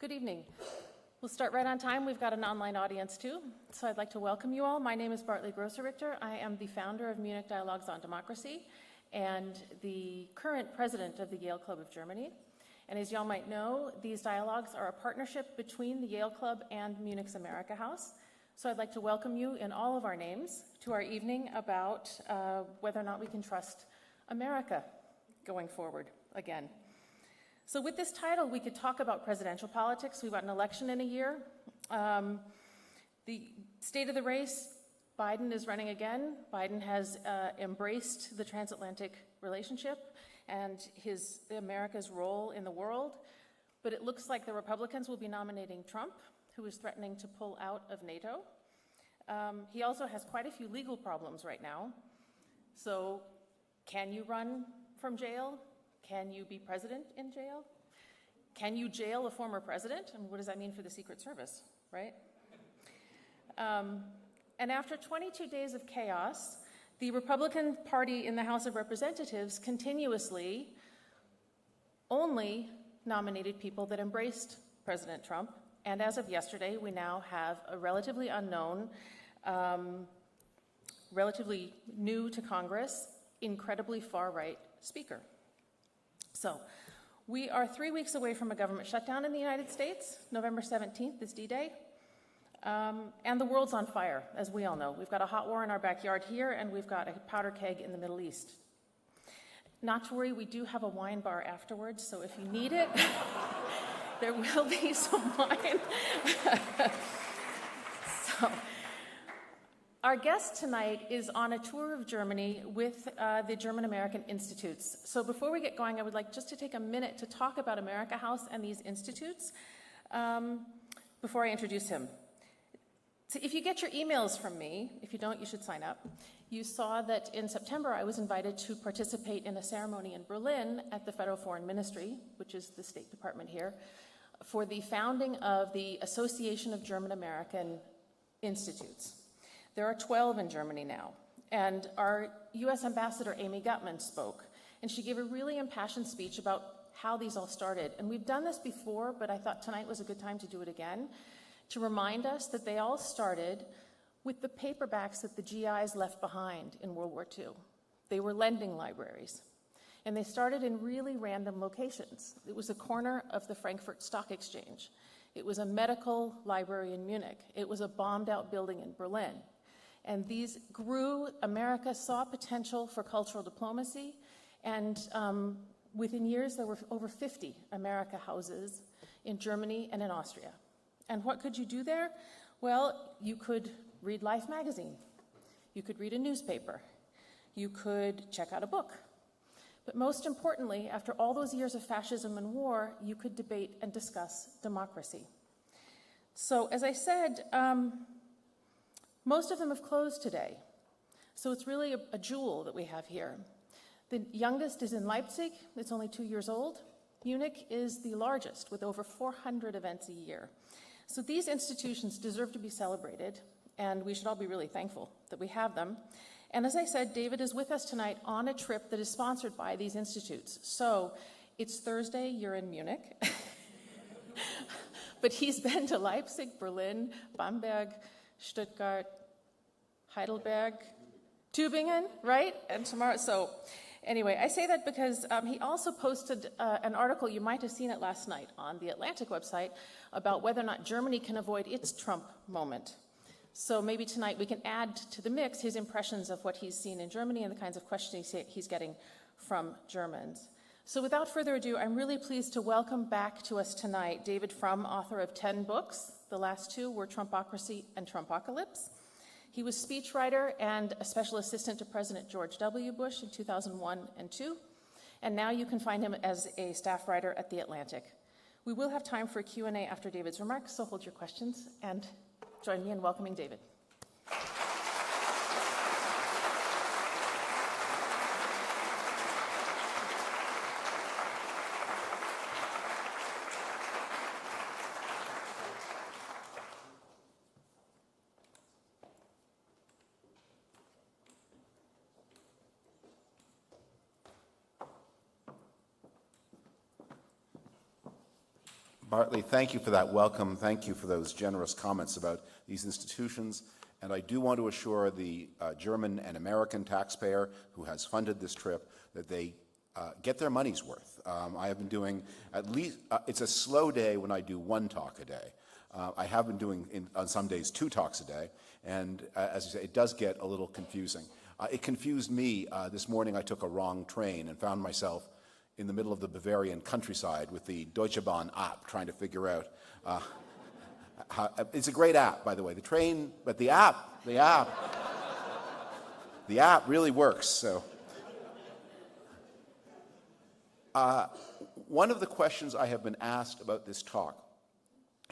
Good evening. We'll start right on time. We've got an online audience too, so I'd like to welcome you all. My name is Bartley Grosserichter. I am the founder of Munich Dialogues on Democracy and the current president of the Yale Club of Germany. And as y'all might know, these dialogues are a partnership between the Yale Club and Munich's amerikahaus. So I'd like to welcome you in all of our names to our evening about whether or not we can trust America going forward again. So with this title, we could talk about presidential politics. We've got an election in a year. The state of the race, Biden is running again. Biden has embraced the transatlantic relationship and America's role in the world. But it looks like the Republicans will be nominating Trump, who is threatening to pull out of NATO. He also has quite a few legal problems right now. So can you run from jail? Can you be president in jail? Can you jail a former president? And what does that mean for the Secret Service, right? And after 22 days of chaos, the Republican Party in the House of Representatives continuously only nominated people that embraced President Trump. And as of yesterday, we now have a relatively unknown, relatively new to Congress, incredibly far-right speaker. So we are 3 weeks away from a government shutdown in the United States. November 17th is D-Day. And the world's on fire, as we all know. We've got a hot war in our backyard here, and we've got a powder keg in the Middle East. Not to worry, we do have a wine bar afterwards, so if you need it, there will be some wine. So, our guest tonight is on a tour of Germany with the German American Institutes. So before we get going, I would like just to take a minute to talk about amerikahaus and these institutes before I introduce him. So if you get your emails from me, if you don't, you should sign up. You saw that in September I was invited to participate in a ceremony in Berlin at the Federal Foreign Ministry, which is the State Department here, for the founding of the Association of German American Institutes. There are 12 in Germany now, and our US Ambassador Amy Gutman spoke, and she gave a really impassioned speech about how these all started. And we've done this before, but I thought tonight was a good time to do it again, to remind us that they all started with the paperbacks that the GIs left behind in World War II. They were lending libraries, and they started in really random locations. It was a corner of the Frankfurt Stock Exchange. It was a medical library in Munich. It was a bombed out building in Berlin. And these grew. America saw potential for cultural diplomacy, and within years there were over 50 amerikahauses in Germany and in Austria. And what could you do there? Well, you could read Life magazine. You could read a newspaper. You could check out a book. But most importantly, after all those years of fascism and war, you could debate and discuss democracy. So as I said, most of them have closed today. So it's really a jewel that we have here. The youngest is in Leipzig. It's only 2 years old. Munich is the largest, with over 400 events a year. So these institutions deserve to be celebrated, and we should all be really thankful that we have them. And as I said, David is with us tonight on a trip that is sponsored by these institutes. So it's Thursday, you're in Munich. But he's been to Leipzig, Berlin, Bamberg, Stuttgart, Heidelberg, Tübingen, right? And tomorrow, so anyway, I say that because he also posted an article, you might have seen it last night on the Atlantic website, about whether or not Germany can avoid its Trump moment. So maybe tonight we can add to the mix his impressions of what he's seen in Germany and the kinds of questions he's getting from Germans. So without further ado, I'm really pleased to welcome back to us tonight David Frum, author of 10 books. The last 2 were Trumpocracy and Trumpocalypse. He was speechwriter and a special assistant to President George W. Bush in 2001 and 2. And now you can find him as a staff writer at The Atlantic. We will have time for a Q&A after David's remarks, so hold your questions and join me in welcoming David. Bartley, thank you for that welcome. Thank you for those generous comments about these institutions. And I do want to assure the German and American taxpayer who has funded this trip that they get their money's worth. I have been doing at least, it's a slow day when I do one talk a day. I have been doing, on some days, 2 talks a day. And as you say, it does get a little confusing. It confused me. This morning I took a wrong train and found myself in the middle of the Bavarian countryside with the Deutsche Bahn app trying to figure out it's a great app, by the way. The train, but the app really works. So, one of the questions I have been asked about this talk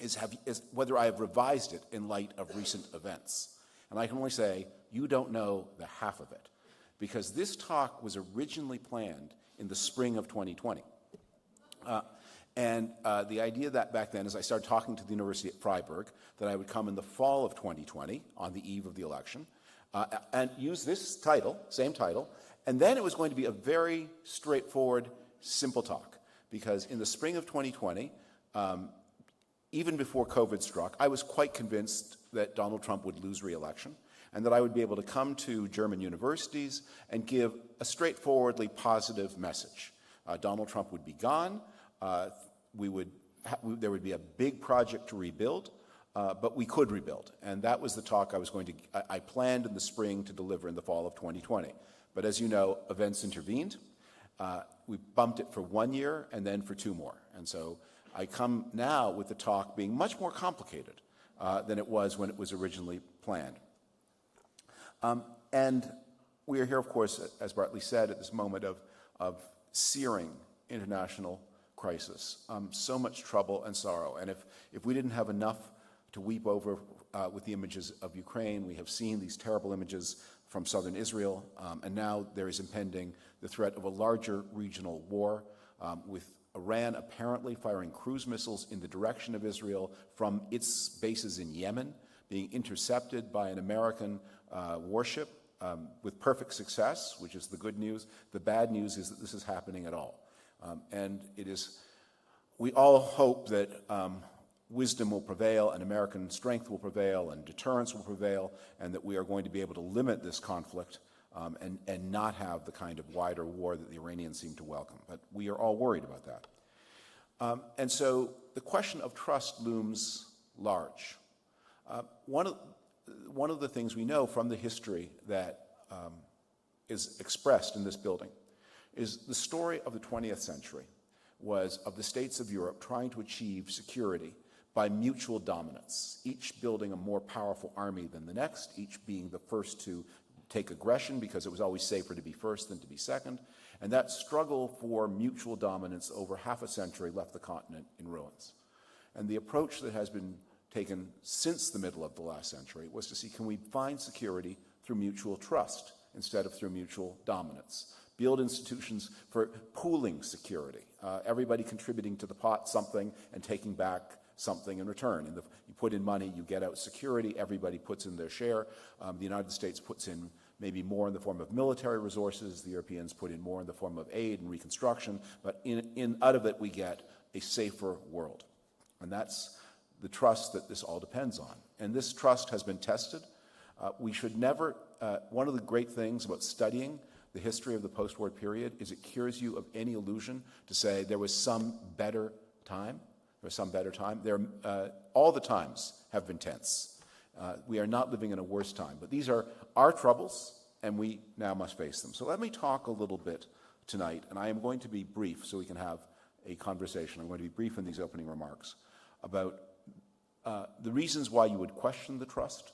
is whether I have revised it in light of recent events. And I can only say, you don't know the half of it, because this talk was originally planned in the spring of 2020. The idea that back then, as I started talking to the University at Freiburg, that I would come in the fall of 2020, on the eve of the election, and use this title, same title, and then it was going to be a very straightforward, simple talk, because in the spring of 2020, even before COVID struck, I was quite convinced that Donald Trump would lose re-election, and that I would be able to come to German universities and give a straightforwardly positive message. Donald Trump would be gone. There would be a big project to rebuild, but we could rebuild. And that was the talk I planned in the spring to deliver in the fall of 2020. But as you know, events intervened. We bumped it for 1 year and then for 2 more. And so I come now with the talk being much more complicated than it was when it was originally planned. And we are here, of course, as Bartley said, at this moment of searing international crisis, so much trouble and sorrow. And if we didn't have enough to weep over with the images of Ukraine, we have seen these terrible images from southern Israel, and now there is impending the threat of a larger regional war with Iran apparently firing cruise missiles in the direction of Israel from its bases in Yemen, being intercepted by an American warship with perfect success, which is the good news. The bad news is that this is happening at all. And we all hope that wisdom will prevail and American strength will prevail and deterrence will prevail, and that we are going to be able to limit this conflict and not have the kind of wider war that the Iranians seem to welcome. But we are all worried about that. And so the question of trust looms large. One of the things we know from the history that is expressed in this building is the story of the 20th century was of the states of Europe trying to achieve security by mutual dominance, each building a more powerful army than the next, each being the first to take aggression because it was always safer to be first than to be second. And that struggle for mutual dominance over half a century left the continent in ruins. And the approach that has been taken since the middle of the last century was to see, can we find security through mutual trust instead of through mutual dominance? Build institutions for pooling security, everybody contributing to the pot something and taking back something in return. You put in money, you get out security, everybody puts in their share. The United States puts in maybe more in the form of military resources, the Europeans put in more in the form of aid and reconstruction, but out of it we get a safer world. And that's the trust that this all depends on. And this trust has been tested. We should never, one of the great things about studying the history of the post-war period is it cures you of any illusion to say there was some better time. There was some better time. All the times have been tense. We are not living in a worse time. But these are our troubles, and we now must face them. So let me talk a little bit tonight, and I am going to be brief so we can have a conversation. I'm going to be brief in these opening remarks about the reasons why you would question the trust,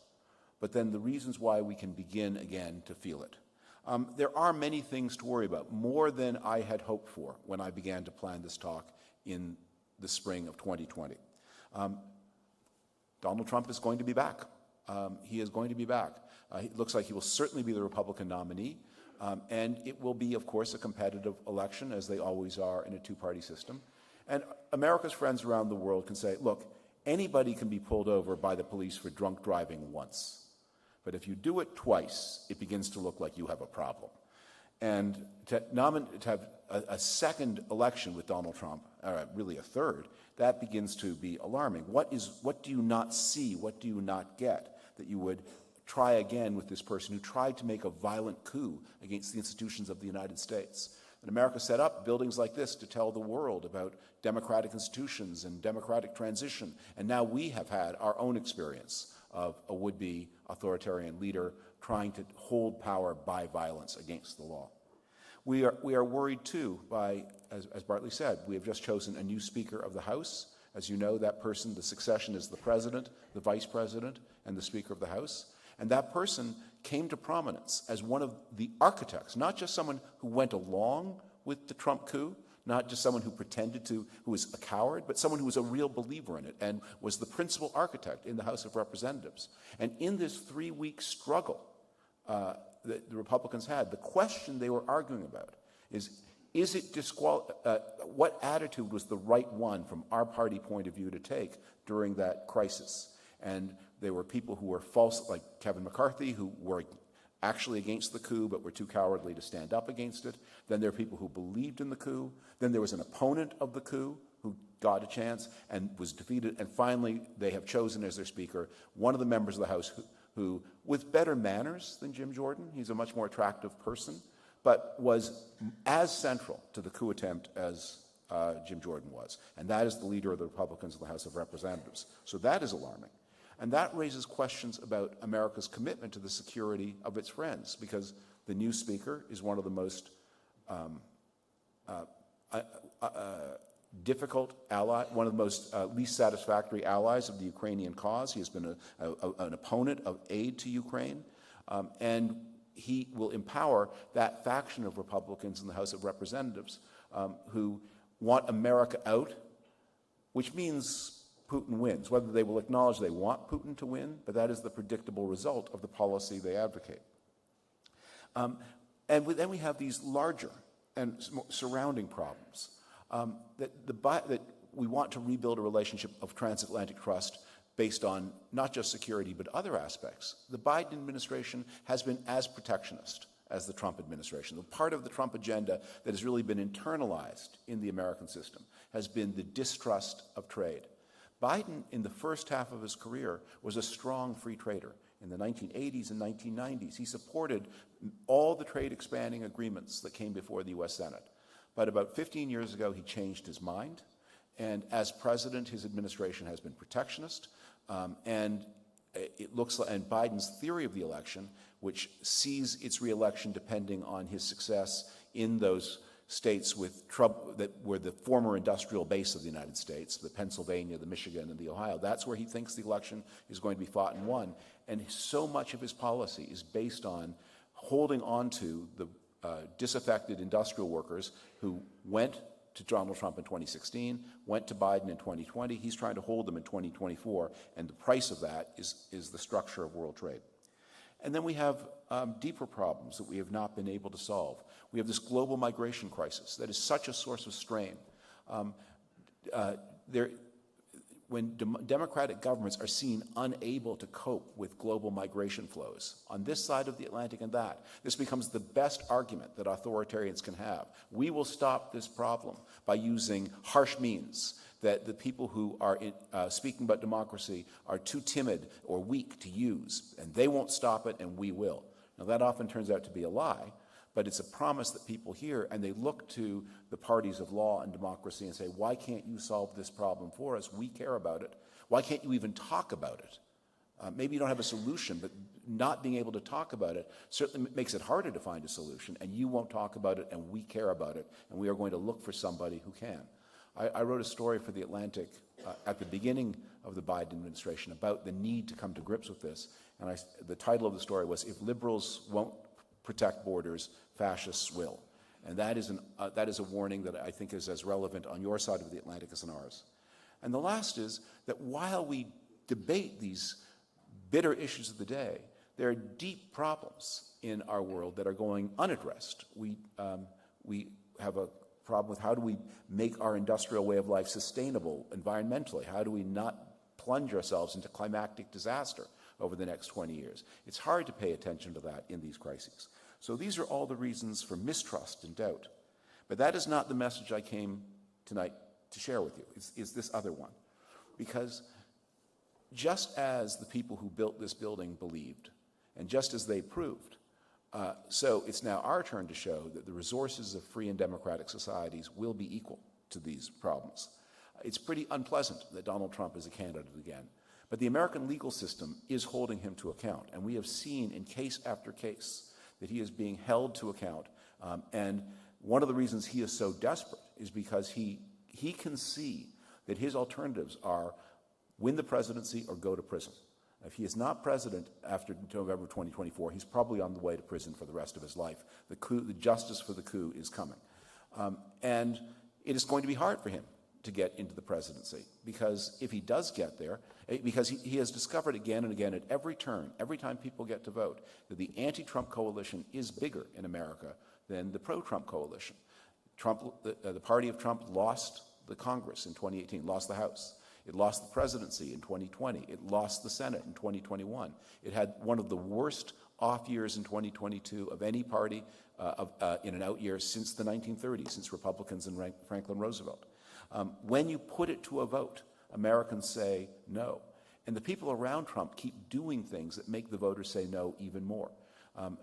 but then the reasons why we can begin again to feel it. There are many things to worry about, more than I had hoped for when I began to plan this talk in the spring of 2020. Donald Trump is going to be back. He is going to be back. It looks like he will certainly be the Republican nominee, and it will be, of course, a competitive election, as they always are in a two-party system. And America's friends around the world can say, look, anybody can be pulled over by the police for drunk driving once. But if you do it twice, it begins to look like you have a problem. And to have a second election with Donald Trump, or really a third, that begins to be alarming. What do you not see? What do you not get that you would try again with this person who tried to make a violent coup against the institutions of the United States? And America set up buildings like this to tell the world about democratic institutions and democratic transition. And now we have had our own experience of a would-be authoritarian leader trying to hold power by violence against the law. We are worried too by, as Bartley said, we have just chosen a new Speaker of the House. As you know, that person, the succession is the President, the Vice President, and the Speaker of the House. And that person came to prominence as one of the architects, not just someone who went along with the Trump coup, not just someone who pretended to, who was a coward, but someone who was a real believer in it and was the principal architect in the House of Representatives. And in this 3-week struggle that the Republicans had, the question they were arguing about is it what attitude was the right one from our party point of view to take during that crisis? And there were people who were false, like Kevin McCarthy, who were actually against the coup but were too cowardly to stand up against it. Then there are people who believed in the coup. Then there was an opponent of the coup who got a chance and was defeated. And finally, they have chosen as their speaker one of the members of the House who with better manners than Jim Jordan, he's a much more attractive person, but was as central to the coup attempt as Jim Jordan was. And that is the leader of the Republicans in the House of Representatives. So that is alarming. And that raises questions about America's commitment to the security of its friends, because the new speaker is one of the most difficult ally, one of the most least satisfactory allies of the Ukrainian cause. He has been an opponent of aid to Ukraine, and he will empower that faction of Republicans in the House of Representatives who want America out, which means Putin wins. Whether they will acknowledge they want Putin to win, but that is the predictable result of the policy they advocate. And then we have these larger and surrounding problems. That we want to rebuild a relationship of transatlantic trust based on not just security but other aspects. The Biden administration has been as protectionist as the Trump administration. The part of the Trump agenda that has really been internalized in the American system has been the distrust of trade. Biden, in the first half of his career, was a strong free trader. In the 1980s and 1990s, he supported all the trade expanding agreements that came before the U.S. Senate. But about 15 years ago, he changed his mind. And as president, his administration has been protectionist. And it looks like, and Biden's theory of the election, which sees its reelection depending on his success in those states with trouble that were the former industrial base of the United States, the Pennsylvania, the Michigan, and the Ohio. That's where he thinks the election is going to be fought and won. And so much of his policy is based on holding on to the disaffected industrial workers who went to Donald Trump in 2016, went to Biden in 2020. He's trying to hold them in 2024, and the price of that is the structure of world trade. And then we have deeper problems that we have not been able to solve. We have this global migration crisis that is such a source of strain. When democratic governments are seen unable to cope with global migration flows, on this side of the Atlantic and that, this becomes the best argument that authoritarians can have. We will stop this problem by using harsh means that the people who are speaking about democracy are too timid or weak to use, and they won't stop it, and we will. Now, that often turns out to be a lie, but it's a promise that people hear, and they look to the parties of law and democracy and say, why can't you solve this problem for us? We care about it. Why can't you even talk about it? Maybe you don't have a solution, but not being able to talk about it certainly makes it harder to find a solution, and you won't talk about it, and we care about it, and we are going to look for somebody who can. I wrote a story for The Atlantic at the beginning of the Biden administration about the need to come to grips with this, and the title of the story was, "If Liberals Won't Protect Borders, Fascists Will." And that is a warning that I think is as relevant on your side of the Atlantic as on ours. And the last is that while we debate these bitter issues of the day, there are deep problems in our world that are going unaddressed. We have a problem with how do we make our industrial way of life sustainable environmentally? How do we not plunge ourselves into climactic disaster over the next 20 years? It's hard to pay attention to that in these crises. So these are all the reasons for mistrust and doubt. But that is not the message I came tonight to share with you, is this other one. Because just as the people who built this building believed, and just as they proved, so it's now our turn to show that the resources of free and democratic societies will be equal to these problems. It's pretty unpleasant that Donald Trump is a candidate again, but the American legal system is holding him to account, and we have seen in case after case that he is being held to account. And one of the reasons he is so desperate is because he can see that his alternatives are win the presidency or go to prison. If he is not president after November 2024, he's probably on the way to prison for the rest of his life. The justice for the coup is coming. And it is going to be hard for him to get into the presidency, because if he does get there, because he has discovered again and again at every turn, every time people get to vote, that the anti-Trump coalition is bigger in America than the pro-Trump coalition. The party of Trump lost the Congress in 2018, lost the House. It lost the presidency in 2020. It lost the Senate in 2021. It had one of the worst off years in 2022 of any party in an out year since the 1930s, since Republicans and Franklin Roosevelt. When you put it to a vote, Americans say no. And the people around Trump keep doing things that make the voters say no even more.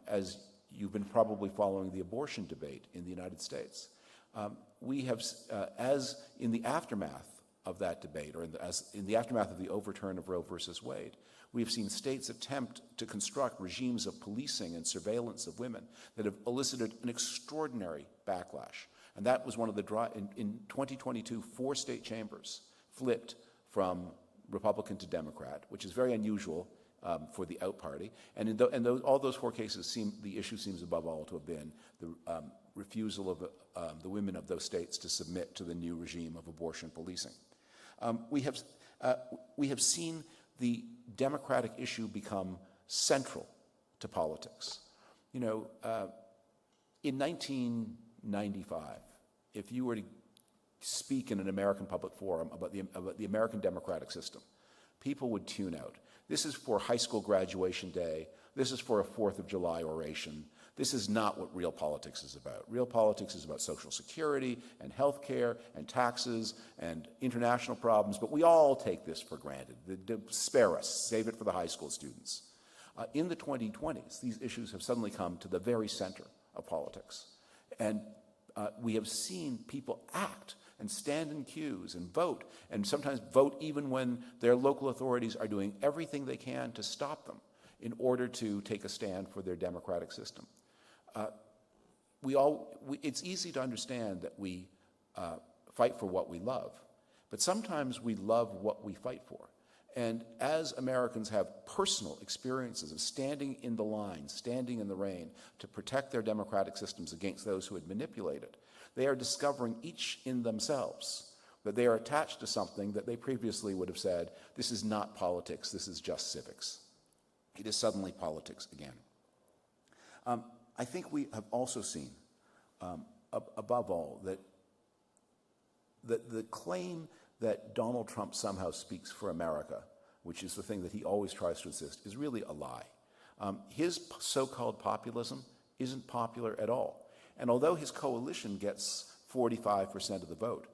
As you've been probably following the abortion debate in the United States, we have, as in the aftermath of that debate, or as in the aftermath of the overturn of Roe versus Wade, we have seen states attempt to construct regimes of policing and surveillance of women that have elicited an extraordinary backlash. And that was one of the in 2022, 4 state chambers flipped from Republican to Democrat, which is very unusual for the out party. And in all those 4 cases, the issue seems above all to have been the refusal of the women of those states to submit to the new regime of abortion policing. We have seen the democratic issue become central to politics. You know, in 1995, if you were to speak in an American public forum about the American democratic system, people would tune out. This is for high school graduation day. This is for a 4th of July oration. This is not what real politics is about. Real politics is about Social Security and health care and taxes and international problems, but we all take this for granted. Spare us, save it for the high school students. In the 2020s, these issues have suddenly come to the very center of politics. And we have seen people act and stand in queues and vote, and sometimes vote even when their local authorities are doing everything they can to stop them in order to take a stand for their democratic system. It's easy to understand that we fight for what we love, but sometimes we love what we fight for. And as Americans have personal experiences of standing in the line, standing in the rain to protect their democratic systems against those who had manipulated, they are discovering each in themselves that they are attached to something that they previously would have said, this is not politics, this is just civics. It is suddenly politics again. I think we have also seen, above all, that the claim that Donald Trump somehow speaks for America, which is the thing that he always tries to insist, is really a lie. His so-called populism isn't popular at all. And although his coalition gets 45% of the vote,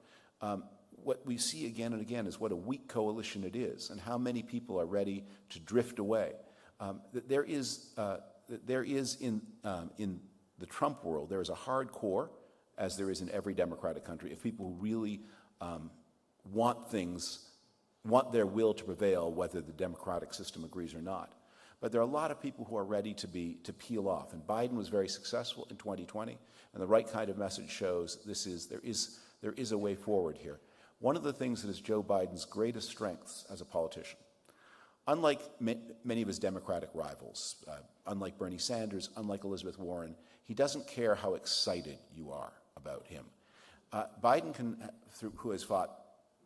what we see again and again is what a weak coalition it is and how many people are ready to drift away. There is in the Trump world, there is a hard core, as there is in every democratic country, of people who really want their will to prevail, whether the democratic system agrees or not. But there are a lot of people who are ready to peel off. And Biden was very successful in 2020, and the right kind of message shows there is a way forward here. One of the things that is Joe Biden's greatest strengths as a politician, unlike many of his Democratic rivals, unlike Bernie Sanders, unlike Elizabeth Warren, he doesn't care how excited you are about him. Biden who has fought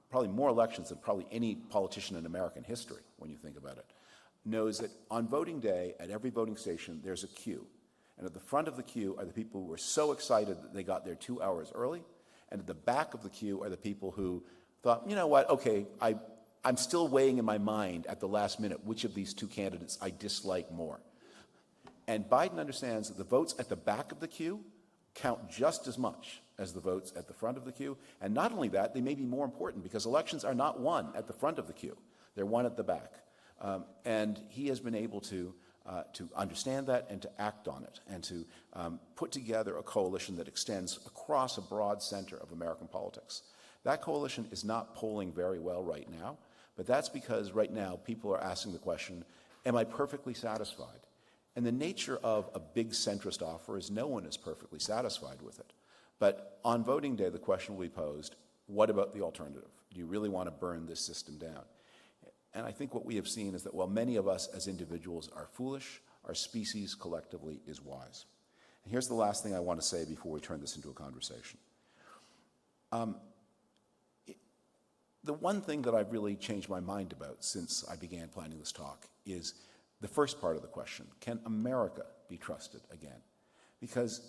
probably more elections than probably any politician in American history, when you think about it, knows that on voting day, at every voting station, there's a queue. And at the front of the queue are the people who are so excited that they got there 2 hours early, and at the back of the queue are the people who thought, you know what, okay, I'm still weighing in my mind at the last minute which of these 2 candidates I dislike more. And Biden understands that the votes at the back of the queue count just as much as the votes at the front of the queue. And not only that, they may be more important because elections are not won at the front of the queue. They're won at the back. And he has been able to understand that and to act on it and to put together a coalition that extends across a broad center of American politics. That coalition is not polling very well right now, but that's because right now people are asking the question, am I perfectly satisfied? And the nature of a big centrist offer is no one is perfectly satisfied with it. But on voting day, the question will be posed, what about the alternative? Do you really want to burn this system down? And I think what we have seen is that while many of us as individuals are foolish, our species collectively is wise. And here's the last thing I want to say before we turn this into a conversation. The one thing that I've really changed my mind about since I began planning this talk is the first part of the question, can America be trusted again? Because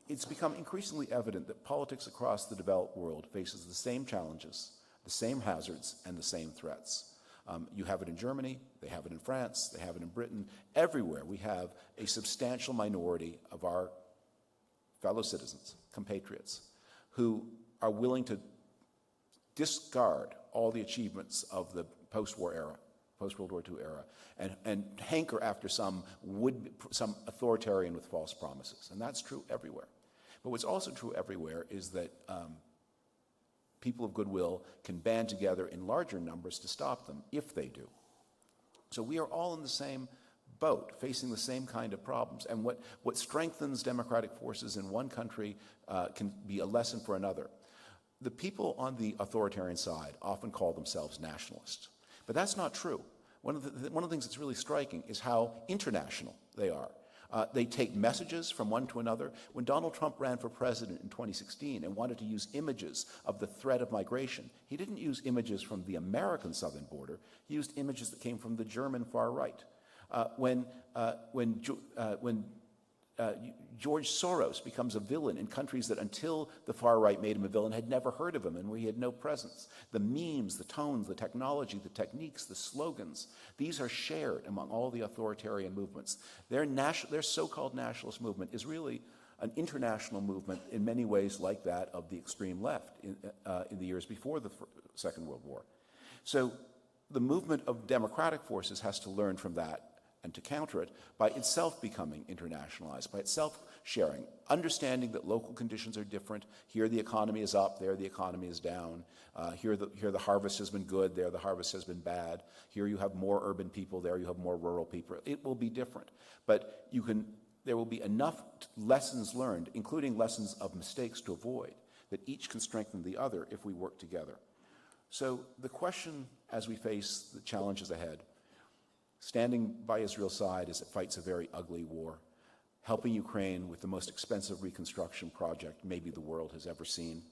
it's become increasingly evident that politics across the developed world faces the same challenges, the same hazards, and the same threats. You have it in Germany, they have it in France, they have it in Britain. Everywhere we have a substantial minority of our fellow citizens, compatriots, who are willing to discard all the achievements of the post-war era, post-World War II era, and hanker after some authoritarian with false promises. And that's true everywhere. But what's also true everywhere is that people of goodwill can band together in larger numbers to stop them, if they do. So we are all in the same boat, facing the same kind of problems. And what strengthens democratic forces in one country can be a lesson for another. The people on the authoritarian side often call themselves nationalists, but that's not true. One of the things that's really striking is how international they are. They take messages from one to another. When Donald Trump ran for president in 2016 and wanted to use images of the threat of migration, he didn't use images from the American southern border. He used images that came from the German far right. When George Soros becomes a villain in countries that until the far right made him a villain had never heard of him and where he had no presence. The memes, the tones, the technology, the techniques, the slogans, these are shared among all the authoritarian movements. Their so-called nationalist movement is really an international movement in many ways like that of the extreme left in the years before the Second World War. So the movement of democratic forces has to learn from that and to counter it by itself becoming internationalized, by itself sharing, understanding that local conditions are different. Here the economy is up, there the economy is down. Here the harvest has been good, there the harvest has been bad. Here you have more urban people, there you have more rural people. It will be different. But there will be enough lessons learned, including lessons of mistakes to avoid, that each can strengthen the other if we work together. So the question as we face the challenges ahead, standing by Israel's side as it fights a very ugly war, helping Ukraine with the most expensive reconstruction project maybe the world has ever seen,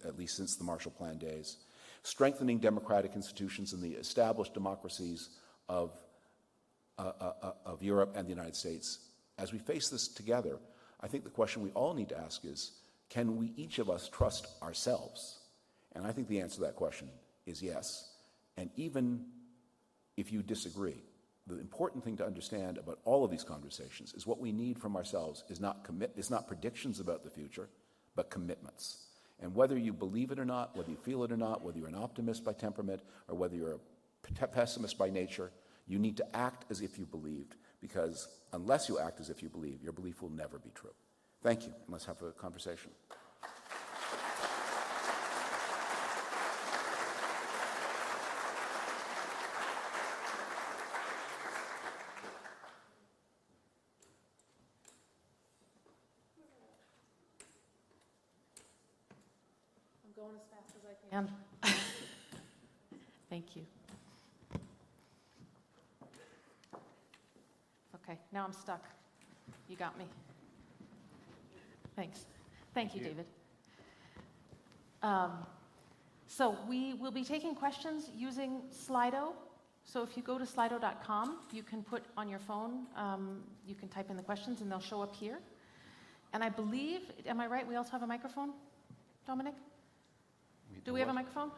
at least since the Marshall Plan days, strengthening democratic institutions in the established democracies of Europe and the United States. As we face this together, I think the question we all need to ask is, can we each of us trust ourselves? And I think the answer to that question is yes. And even if you disagree, the important thing to understand about all of these conversations is what we need from ourselves is not predictions about the future, but commitments. And whether you believe it or not, whether you feel it or not, whether you're an optimist by temperament or whether you're a pessimist by nature, you need to act as if you believed, because unless you act as if you believe, your belief will never be true. Thank you, and let's have a conversation. Going as fast as I can. Thank you. Okay, now I'm stuck. You got me. Thanks. Thank you, David. So we will be taking questions using Slido. So if you go to slido.com, you can put on your phone, you can type in the questions and they'll show up here. And I believe, am I right, we also have a microphone, Dominic? Do we have a microphone?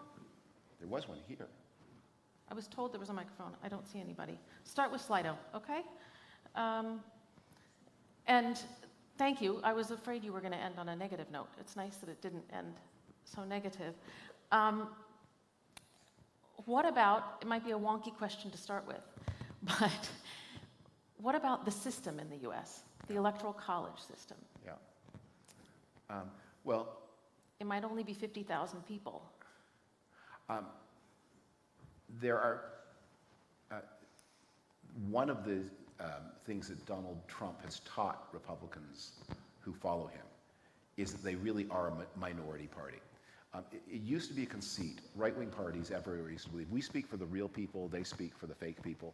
There was one here. I was told there was a microphone. I don't see anybody. Start with Slido, okay? And thank you. I was afraid you were going to end on a negative note. It's nice that it didn't end so negative. What about, it might be a wonky question to start with, but what about the system in the US, the electoral college system? Yeah. Well, it might only be 50,000 people. There are, one of the things that Donald Trump has taught Republicans who follow him is that they really are a minority party. It used to be a conceit. Right-wing parties everywhere used to believe, we speak for the real people, they speak for the fake people.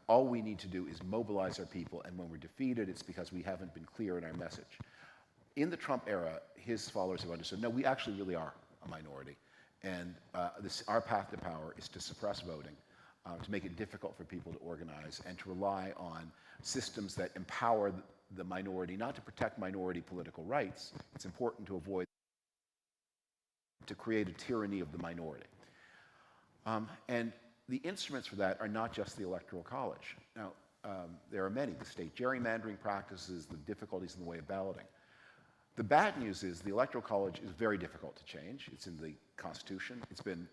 All we need to do is mobilize our people, and when we're defeated, it's because we haven't been clear in our message. In the Trump era, his followers have understood, no, we actually really are a minority. And our path to power is to suppress voting, to make it difficult for people to organize, and to rely on systems that empower the minority, not to protect minority political rights. It's important to avoid, to create a tyranny of the minority. And the instruments for that are not just the Electoral College. Now, there are many, the state gerrymandering practices, the difficulties in the way of balloting. The bad news is the Electoral College is very difficult to change. It's in the Constitution. It's been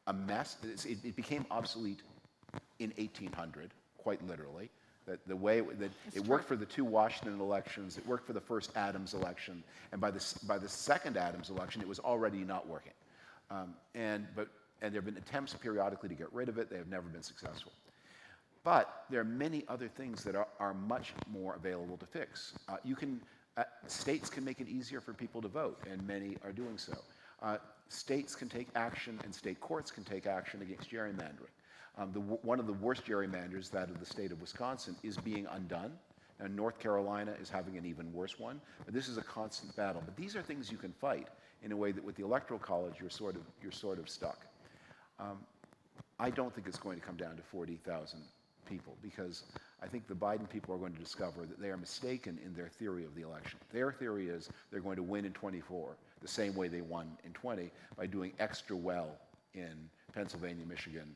a mess. It became obsolete in 1800, quite literally. The way that it worked for the two Washington elections, it worked for the first Adams election, and by the second Adams election, it was already not working. And there have been attempts periodically to get rid of it. They have never been successful. But there are many other things that are much more available to fix. States can make it easier for people to vote, and many are doing so. States can take action, and state courts can take action against gerrymandering. One of the worst gerrymanders, that of the state of Wisconsin, is being undone. And North Carolina is having an even worse one. But this is a constant battle. But these are things you can fight in a way that with the Electoral College, you're sort of stuck. I don't think it's going to come down to 40,000 people, because I think the Biden people are going to discover that they are mistaken in their theory of the election. Their theory is they're going to win in 24 the same way they won in 20 by doing extra well in Pennsylvania, Michigan,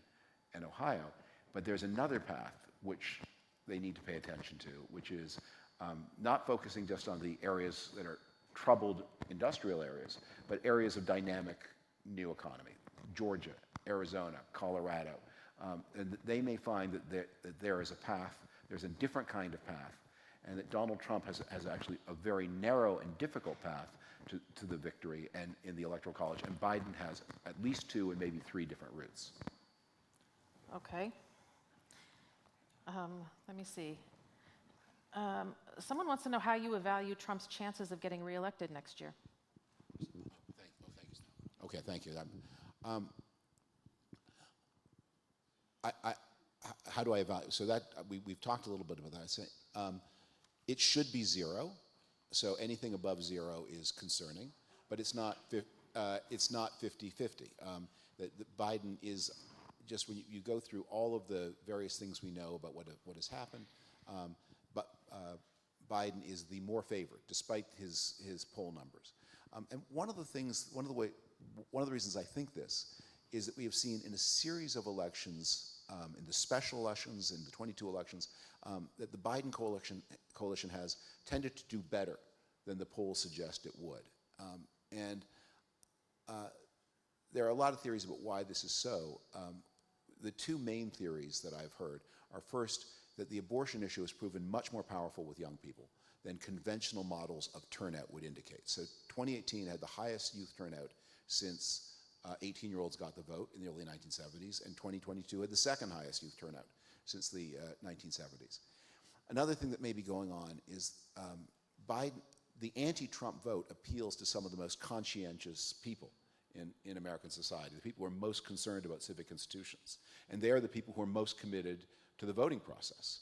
and Ohio. But there's another path which they need to pay attention to, which is not focusing just on the areas that are troubled industrial areas, but areas of dynamic new economy. Georgia, Arizona, Colorado. And they may find that there is a path, there's a different kind of path, and that Donald Trump has actually a very narrow and difficult path to the victory and in the Electoral College, and Biden has at least 2 and maybe 3 different routes. Okay. Let me see. Someone wants to know how you evaluate Trump's chances of getting reelected next year. Thank you. Okay, thank you. How do I evaluate? So that we've talked a little bit about that. It should be 0. So anything above 0 is concerning, but it's not 50-50. That Biden is, just when you go through all of the various things we know about what has happened, but Biden is the more favored, despite his poll numbers. And one of the reasons I think this is that we have seen in a series of elections, in the special elections, in the 22 elections, that the Biden coalition has tended to do better than the polls suggest it would. There are a lot of theories about why this is so. The 2 main theories that I've heard are, first, that the abortion issue has proven much more powerful with young people than conventional models of turnout would indicate. So 2018 had the highest youth turnout since 18-year-olds got the vote in the early 1970s, and 2022 had the second highest youth turnout since the 1970s. Another thing that may be going on is the anti-Trump vote appeals to some of the most conscientious people in American society, the people who are most concerned about civic institutions. And they are the people who are most committed to the voting process.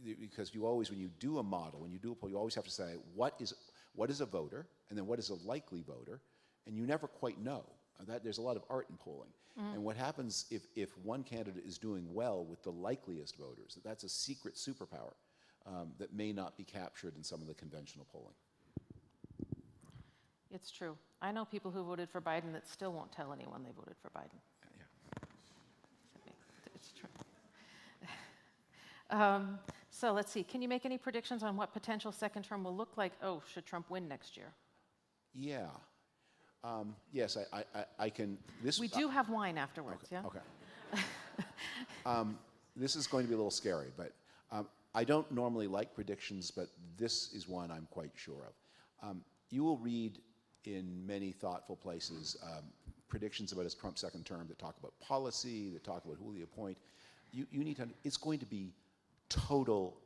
Because you always, when you do a model, when you do a poll, you always have to say, what is a voter, and then what is a likely voter, and you never quite know. There's a lot of art in polling. And what happens if one candidate is doing well with the likeliest voters, that's a secret superpower that may not be captured in some of the conventional polling. It's true. I know people who voted for Biden that still won't tell anyone they voted for Biden. Yeah. It's true. So let's see. Can you make any predictions on what potential second term will look like? Oh, should Trump win next year? Yeah. Yes, I can. We do have wine afterwards, yeah? Okay. This is going to be a little scary, but I don't normally like predictions, but this is one I'm quite sure of. You will read in many thoughtful places predictions about his Trump second term that talk about policy, that talk about who will he appoint. You need to, it's going to be total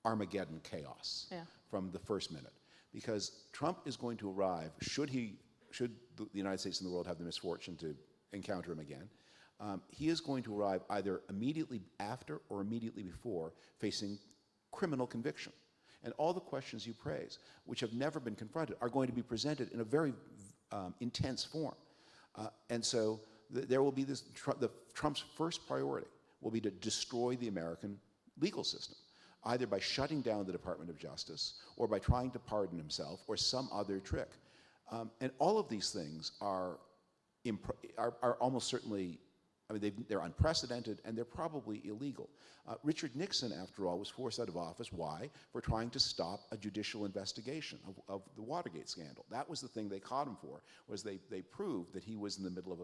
Armageddon chaos from the first minute, because Trump is going to arrive, should the United States and the world have the misfortune to encounter him again, he is going to arrive either immediately after or immediately before facing criminal conviction. And all the questions you praise, which have never been confronted, are going to be presented in a very intense form. And so there will be this, Trump's first priority will be to destroy the American legal system, either by shutting down the Department of Justice or by trying to pardon himself or some other trick. And all of these things are almost certainly, I mean, they're unprecedented and they're probably illegal. Richard Nixon, after all, was forced out of office. Why? For trying to stop a judicial investigation of the Watergate scandal. That was the thing they caught him for, was they proved that he was in the middle of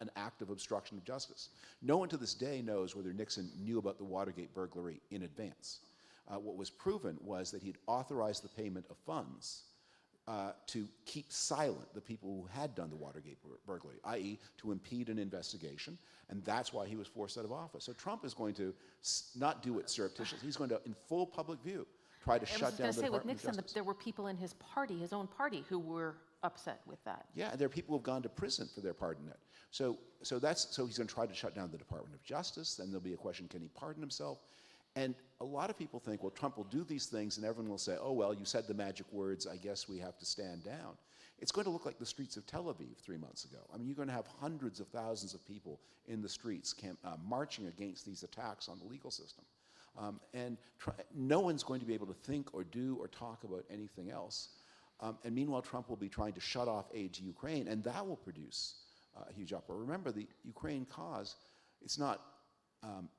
an act of obstruction of justice. No one to this day knows whether Nixon knew about the Watergate burglary in advance. What was proven was that he'd authorized the payment of funds to keep silent the people who had done the Watergate burglary, i.e. to impede an investigation, and that's why he was forced out of office. So Trump is going to not do it surreptitiously. He's going to, in full public view, try to shut down the Department of Justice. I was going to say, with Nixon, there were people in his party, his own party, who were upset with that. Yeah, there are people who have gone to prison for their pardon it. So he's going to try to shut down the Department of Justice. Then there'll be a question, can he pardon himself? And a lot of people think, well, Trump will do these things and everyone will say, oh, well, you said the magic words, I guess we have to stand down. It's going to look like the streets of Tel Aviv 3 months ago. I mean, you're going to have hundreds of thousands of people in the streets marching against these attacks on the legal system. No one's going to be able to think or do or talk about anything else. And meanwhile, Trump will be trying to shut off aid to Ukraine, and that will produce a huge uproar. Remember, the Ukraine cause, it's not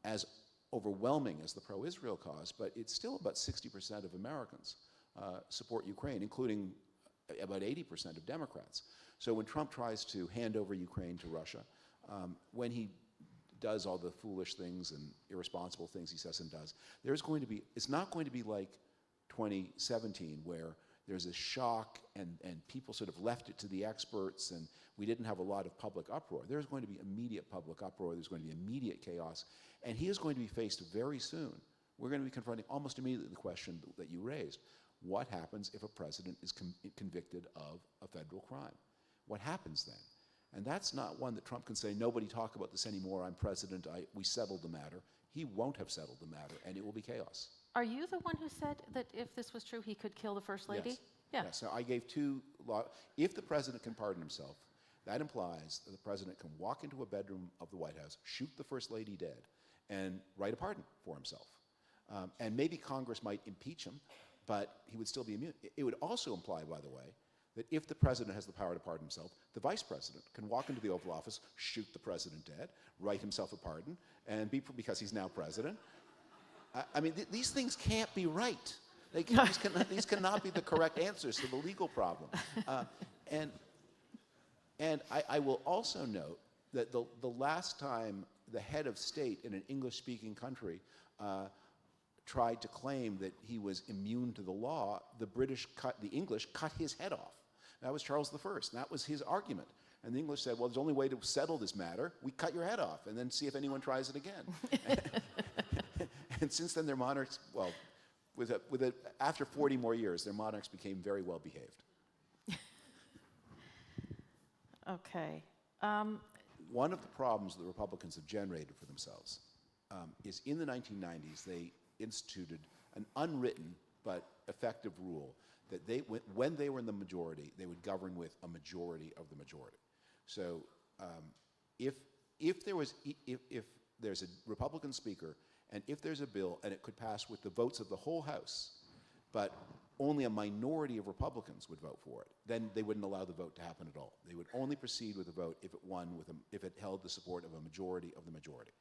as overwhelming as the pro-Israel cause, but it's still about 60% of Americans support Ukraine, including about 80% of Democrats. So when Trump tries to hand over Ukraine to Russia, when he does all the foolish things and irresponsible things he says and does, it's not going to be like 2017 where there's a shock and people sort of left it to the experts and we didn't have a lot of public uproar. There's going to be immediate public uproar. There's going to be immediate chaos. And he is going to be faced very soon. We're going to be confronting almost immediately the question that you raised. What happens if a president is convicted of a federal crime? What happens then? And that's not one that Trump can say, nobody talk about this anymore, I'm president, we settled the matter. He won't have settled the matter, and it will be chaos. Are you the one who said that if this was true, he could kill the First Lady? Yes. Yeah. Yes. So I gave if the president can pardon himself, that implies that the president can walk into a bedroom of the White House, shoot the First Lady dead, and write a pardon for himself. And maybe Congress might impeach him, but he would still be immune. It would also imply, by the way, that if the president has the power to pardon himself, the vice president can walk into the Oval Office, shoot the president dead, write himself a pardon, and because he's now president. I mean, these things can't be right. These cannot be the correct answers to the legal problem. And I will also note that the last time the head of state in an English-speaking country tried to claim that he was immune to the law, the English cut his head off. That was Charles I, and that was his argument. And the English said, well, there's only way to settle this matter. We cut your head off and then see if anyone tries it again. And since then, their monarchs, well, after 40 more years, their monarchs became very well behaved. Okay. One of the problems the Republicans have generated for themselves is in the 1990s, they instituted an unwritten but effective rule that when they were in the majority, they would govern with a majority of the majority. So if there's a Republican speaker, and if there's a bill and it could pass with the votes of the whole House, but only a minority of Republicans would vote for it, then they wouldn't allow the vote to happen at all. They would only proceed with the vote if it won if it held the support of a majority of the majority.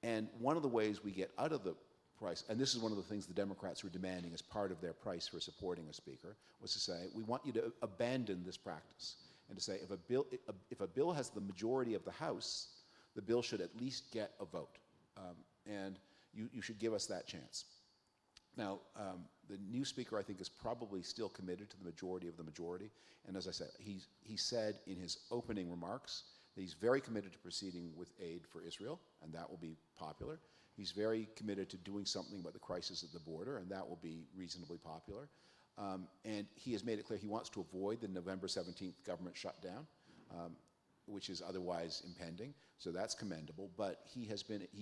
And one of the ways we get out of the price, and this is one of the things the Democrats were demanding as part of their price for supporting a speaker, was to say, we want you to abandon this practice and to say, if a bill has the majority of the House, the bill should at least get a vote. And you should give us that chance. Now, the new speaker, I think, is probably still committed to the majority of the majority. And as I said, he said in his opening remarks that he's very committed to proceeding with aid for Israel, and that will be popular. He's very committed to doing something about the crisis at the border, and that will be reasonably popular. And he has made it clear he wants to avoid the November 17th government shutdown, which is otherwise impending. So that's commendable. But he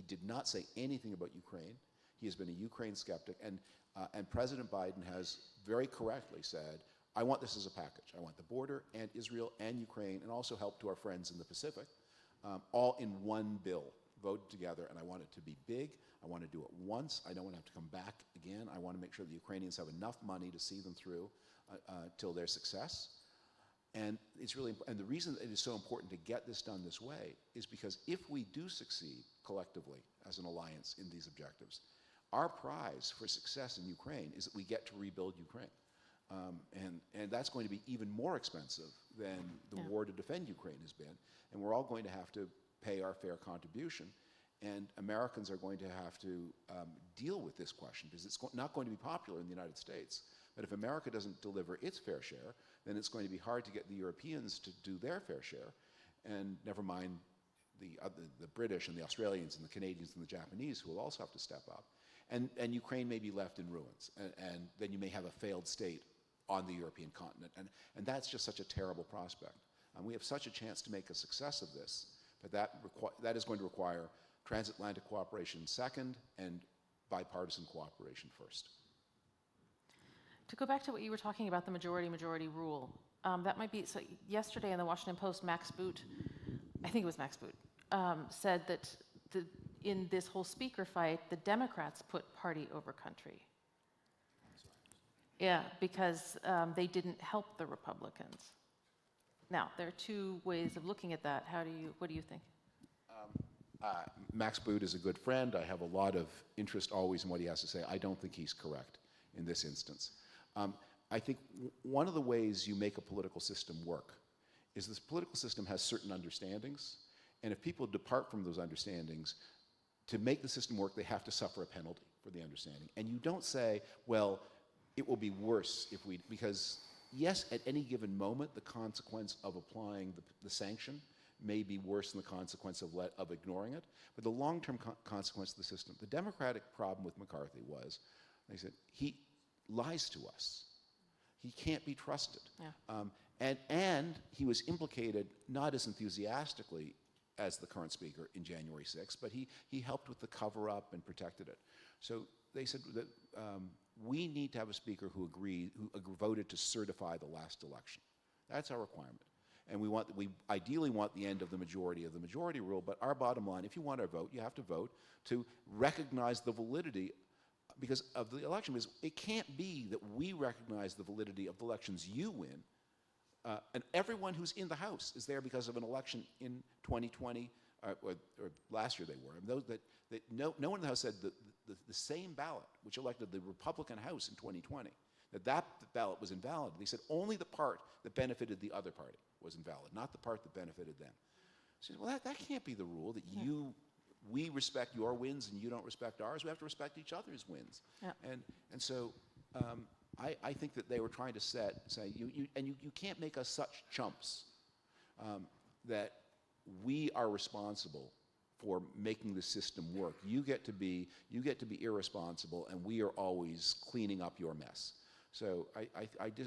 did not say anything about Ukraine. He has been a Ukraine skeptic, and President Biden has very correctly said, I want this as a package. I want the border and Israel and Ukraine, and also help to our friends in the Pacific, all in one bill, voted together, and I want it to be big. I want to do it once. I don't want to have to come back again. I want to make sure the Ukrainians have enough money to see them through till their success. And it's really, and the reason it is so important to get this done this way is because if we do succeed collectively as an alliance in these objectives, our prize for success in Ukraine is that we get to rebuild Ukraine. And that's going to be even more expensive than the war to defend Ukraine has been. And we're all going to have to pay our fair contribution. And Americans are going to have to deal with this question because it's not going to be popular in the United States. But if America doesn't deliver its fair share, then it's going to be hard to get the Europeans to do their fair share. And never mind the British and the Australians and the Canadians and the Japanese who will also have to step up. And Ukraine may be left in ruins. And then you may have a failed state on the European continent. And that's just such a terrible prospect. And we have such a chance to make a success of this, but that is going to require transatlantic cooperation second and bipartisan cooperation first. To go back to what you were talking about, the majority rule, that might be, so yesterday in the Washington Post, Max Boot, I think it was Max Boot, said that in this whole speaker fight, the Democrats put party over country. Yeah, because they didn't help the Republicans. Now, there are two ways of looking at that. What do you think? Max Boot is a good friend. I have a lot of interest always in what he has to say. I don't think he's correct in this instance. I think one of the ways you make a political system work is this political system has certain understandings, and if people depart from those understandings, to make the system work, they have to suffer a penalty for the understanding. And you don't say, well, it will be worse if we, because yes, at any given moment, the consequence of applying the sanction may be worse than the consequence of ignoring it, but the long-term consequence of the system. The Democratic problem with McCarthy was, they said, he lies to us. He can't be trusted. Yeah. And he was implicated not as enthusiastically as the current speaker in January 6th, but he helped with the cover-up and protected it. So they said that we need to have a speaker who voted to certify the last election. That's our requirement. And we ideally want the end of the majority rule, but our bottom line, if you want our vote, you have to vote to recognize the validity because of the election. Because it can't be that we recognize the validity of the elections you win, and everyone who's in the House is there because of an election in 2020, or last year they were. And no one in the House said that the same ballot which elected the Republican House in 2020, that ballot was invalid. They said only the part that benefited the other party was invalid, not the part that benefited them. So, well, that can't be the rule, that we respect your wins and you don't respect ours. We have to respect each other's wins. Yeah. And so I think that they were trying to say, you can't make us such chumps that we are responsible for making the system work. You get to be irresponsible, and we are always cleaning up your mess. So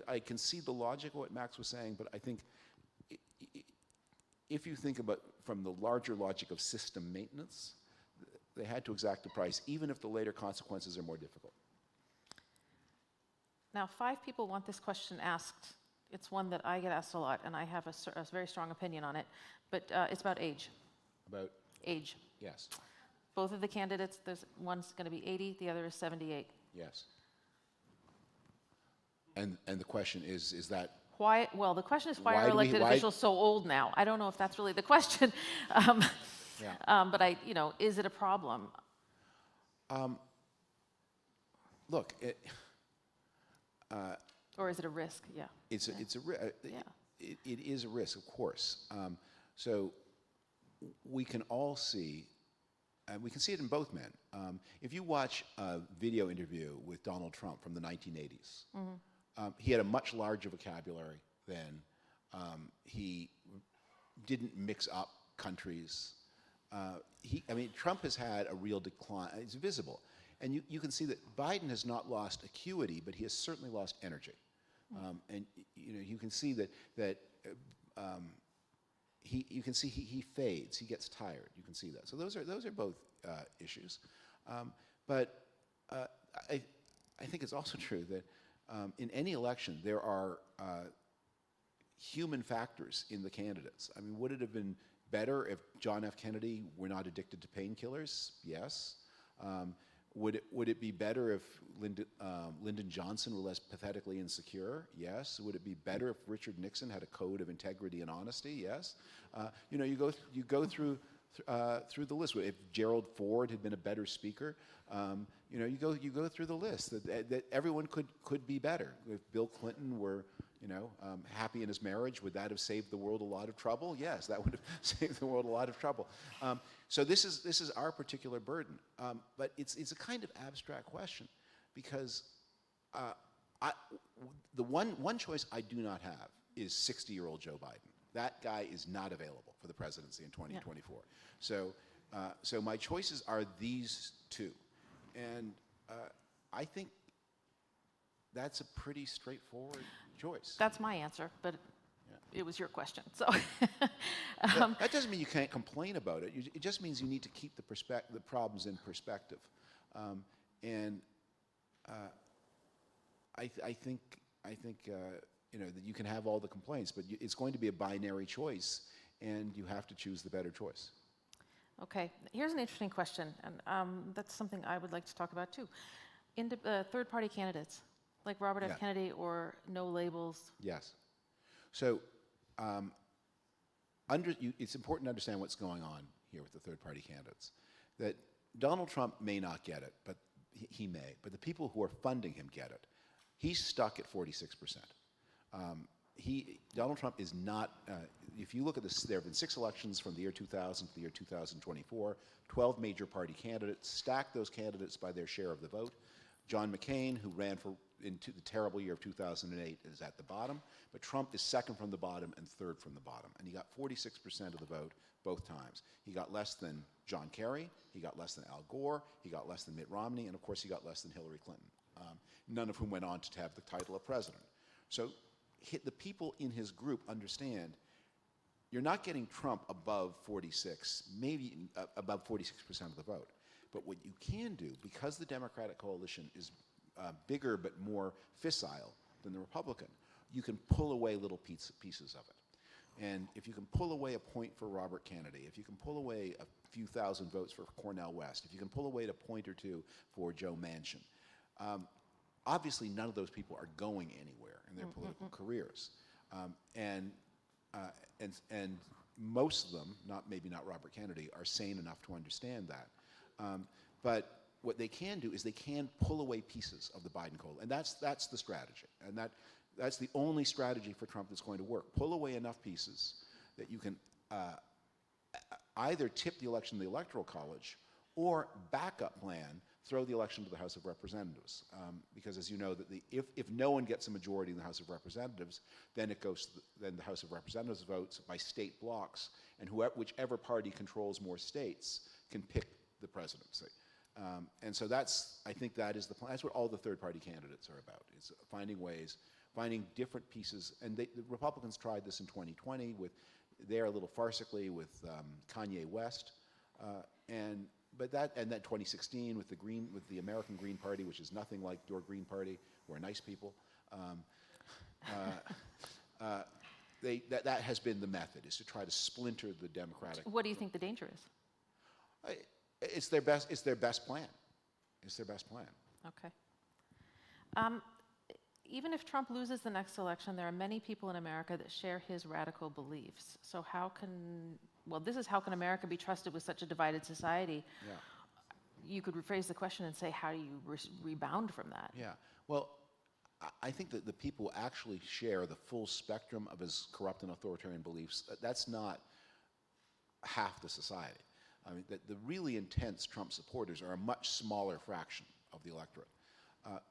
I can see the logic of what Max was saying, but I think if you think about from the larger logic of system maintenance, they had to exact the price, even if the later consequences are more difficult. Now, 5 people want this question asked. It's one that I get asked a lot, and I have a very strong opinion on it, but it's about age. About? Age. Yes. Both of the candidates, one's going to be 80, the other is 78. Yes. And the question is that? Why? Well, the question is why are elected officials so old now? I don't know if that's really the question. Yeah. But is it a problem? Look, Or is it a risk? Yeah. it is a risk, of course. So we can all see, and we can see it in both men. If you watch a video interview with Donald Trump from the 1980s, he had a much larger vocabulary then. He didn't mix up countries. Trump has had a real decline. It's visible. And you can see that Biden has not lost acuity, but he has certainly lost energy. And you can see that he fades. He gets tired. You can see that. So those are both issues. But I think it's also true that in any election there are human factors in the candidates. I mean, would it have been better if John F. Kennedy were not addicted to painkillers? Yes. Would it be better if Lyndon Johnson were less pathetically insecure? Yes. Would it be better if Richard Nixon had a code of integrity and honesty? Yes. You go through the list. If Gerald Ford had been a better speaker, you go through the list that everyone could be better. If Bill Clinton were happy in his marriage, would that have saved the world a lot of trouble? Yes, that would have saved the world a lot of trouble. So this is our particular burden, but it's a kind of abstract question, because the one choice I do not have is 60-year-old Joe Biden. That guy is not available for the presidency in 2024. Yeah. So my choices are these two, and I think that's a pretty straightforward choice. That's my answer, but it was your question. So that doesn't mean you can't complain about it. It just means you need to keep the problems in perspective. I think that you can have all the complaints, but it's going to be a binary choice, and you have to choose the better choice. Okay, here's an interesting question, and that's something I would like to talk about too. Third-party candidates, like Robert F. Kennedy, or no labels. Yes. So it's important to understand what's going on here with the third-party candidates. That Donald Trump may not get it, but he may. But the people who are funding him get it. He's stuck at 46%. Donald Trump is not, if you look at this, there have been 6 elections from the year 2000 to the year 2024, 12 major party candidates. Stack those candidates by their share of the vote. John McCain, who ran into the terrible year of 2008, is at the bottom, but Trump is second from the bottom and third from the bottom, and he got 46% of the vote both times. He got less than John Kerry, he got less than Al Gore, he got less than Mitt Romney, and of course he got less than Hillary Clinton, none of whom went on to have the title of president. So the people in his group understand you're not getting Trump above 46, maybe above 46% of the vote. But what you can do, because the Democratic coalition is bigger but more fissile than the Republican, you can pull away little pieces of it. And if you can pull away a point for Robert Kennedy, if you can pull away a few thousand votes for Cornel West, if you can pull away a point or two for Joe Manchin, obviously none of those people are going anywhere in their political careers. And most of them, maybe not Robert Kennedy, are sane enough to understand that. But what they can do is they can pull away pieces of the Biden coalition, and that's the strategy, and that's the only strategy for Trump that's going to work. Pull away enough pieces that you can either tip the election to the Electoral College, or backup plan, throw the election to the House of Representatives, because as you know, that if no one gets a majority in the House of Representatives, then then the House of Representatives votes by state blocks, and whichever party controls more states can pick the presidency. And so I think that is the plan. That's what all the third-party candidates are about, is finding different pieces. And the Republicans tried this in 2020 a little farcically with Kanye West, and that 2016 with the American Green Party, which is nothing like your Green Party, who are nice people. That has been the method, is to try to splinter the Democratic. What do you think the danger is? It's their best plan. It's their best plan. Okay. Even if Trump loses the next election, there are many people in America that share his radical beliefs. So how can well, this is how can America be trusted with such a divided society? Yeah. You could rephrase the question and say, how do you rebound from that? Yeah. Well, I think that the people who actually share the full spectrum of his corrupt and authoritarian beliefs, that's not half the society. I mean, the really intense Trump supporters are a much smaller fraction of the electorate.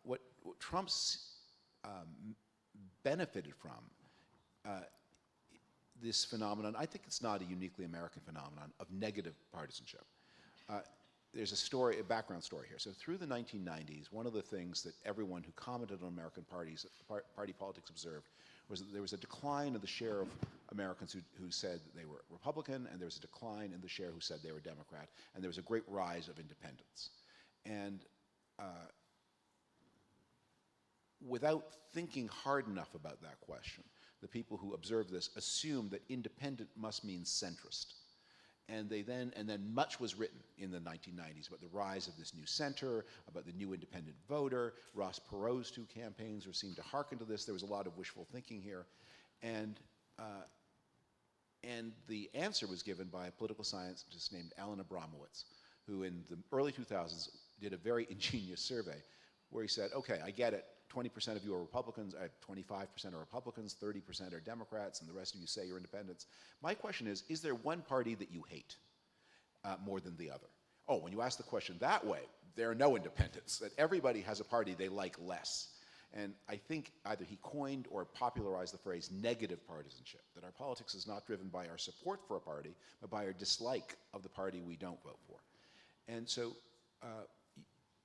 What Trump's benefited from, this phenomenon, I think it's not a uniquely American phenomenon, of negative partisanship. There's a background story here. So through the 1990s, one of the things that everyone who commented on American party politics observed was that there was a decline in the share of Americans who said that they were Republican, and there was a decline in the share who said they were Democrat, and there was a great rise of independents. And without thinking hard enough about that question, the people who observed this assumed that independent must mean centrist. And then much was written in the 1990s about the rise of this new center, about the new independent voter. Ross Perot's two campaigns seemed to hearken to this. There was a lot of wishful thinking here. And the answer was given by a political scientist named Alan Abramowitz, who in the early 2000s did a very ingenious survey where he said, okay, I get it. 20% of you are Republicans, 25% are Republicans, 30% are Democrats, and the rest of you say you're independents. My question is there one party that you hate more than the other? Oh, when you ask the question that way, there are no independents, that everybody has a party they like less. And I think either he coined or popularized the phrase negative partisanship, that our politics is not driven by our support for a party, but by our dislike of the party we don't vote for. And so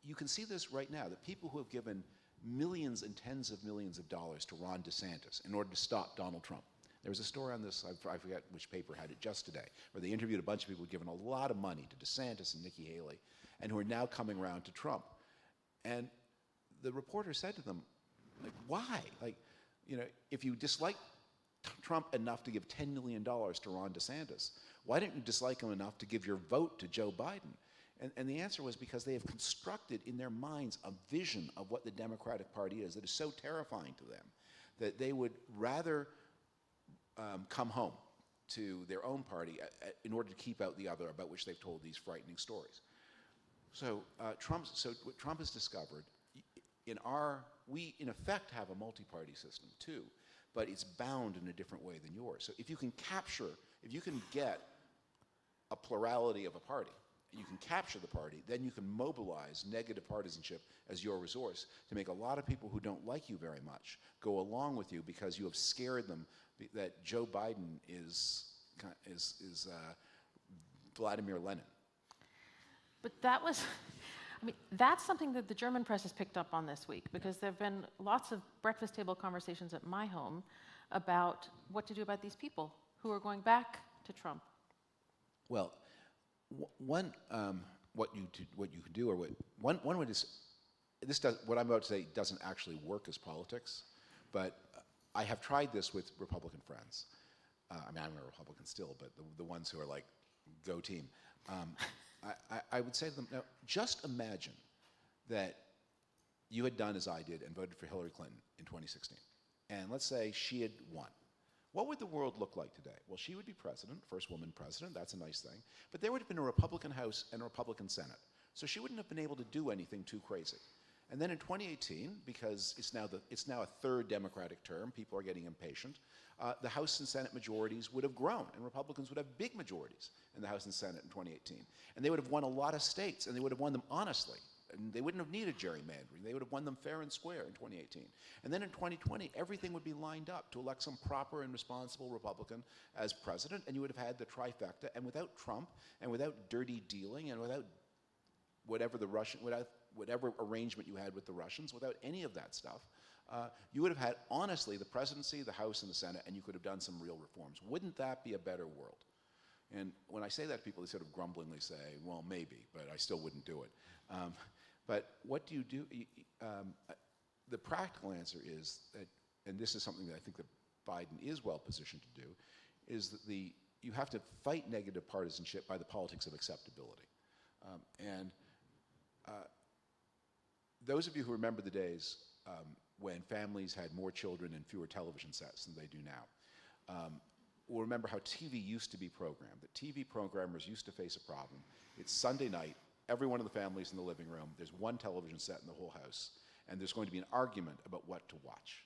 you can see this right now, that people who have given millions and tens of millions of dollars to Ron DeSantis in order to stop Donald Trump. There was a story on this, I forget which paper had it just today, where they interviewed a bunch of people who'd given a lot of money to DeSantis and Nikki Haley, and who are now coming around to Trump. And the reporter said to them, like, why? Like, you know, if you dislike Trump enough to give $10 million to Ron DeSantis, why didn't you dislike him enough to give your vote to Joe Biden? And the answer was because they have constructed in their minds a vision of what the Democratic Party is that is so terrifying to them that they would rather come home to their own party in order to keep out the other about which they've told these frightening stories. So what Trump has discovered, we in effect have a multi-party system too, but it's bound in a different way than yours. So if you can get a plurality of a party, you can capture the party, then you can mobilize negative partisanship as your resource to make a lot of people who don't like you very much go along with you because you have scared them that Joe Biden is Vladimir Lenin. But that was, I mean, that's something that the German press has picked up on this week, because there have been lots of breakfast table conversations at my home about what to do about these people who are going back to Trump. Well, what you could do, or one way is, what I'm about to say doesn't actually work as politics, but I have tried this with Republican friends. I mean, I'm a Republican still, but the ones who are like, go team. I would say to them, now, just imagine that you had done as I did and voted for Hillary Clinton in 2016. And let's say she had won. What would the world look like today? Well, she would be president, first woman president, that's a nice thing. But there would have been a Republican House and a Republican Senate. So she wouldn't have been able to do anything too crazy. And then in 2018, because it's now a third Democratic term, people are getting impatient, the House and Senate majorities would have grown, and Republicans would have big majorities in the House and Senate in 2018. And they would have won a lot of states, and they would have won them honestly. And they wouldn't have needed gerrymandering. They would have won them fair and square in 2018. And then in 2020, everything would be lined up to elect some proper and responsible Republican as president, and you would have had the trifecta. And without Trump, and without dirty dealing, and without whatever arrangement you had with the Russians, without any of that stuff, you would have had, honestly, the presidency, the House, and the Senate, and you could have done some real reforms. Wouldn't that be a better world? And when I say that to people, they sort of grumblingly say, well, maybe, but I still wouldn't do it. But what do you do? The practical answer is that, and this is something that I think that Biden is well positioned to do, is that you have to fight negative partisanship by the politics of acceptability. Those of you who remember the days when families had more children and fewer television sets than they do now, will remember how TV used to be programmed, that TV programmers used to face a problem. It's Sunday night, everyone in the family is in the living room, there's one television set in the whole house, and there's going to be an argument about what to watch.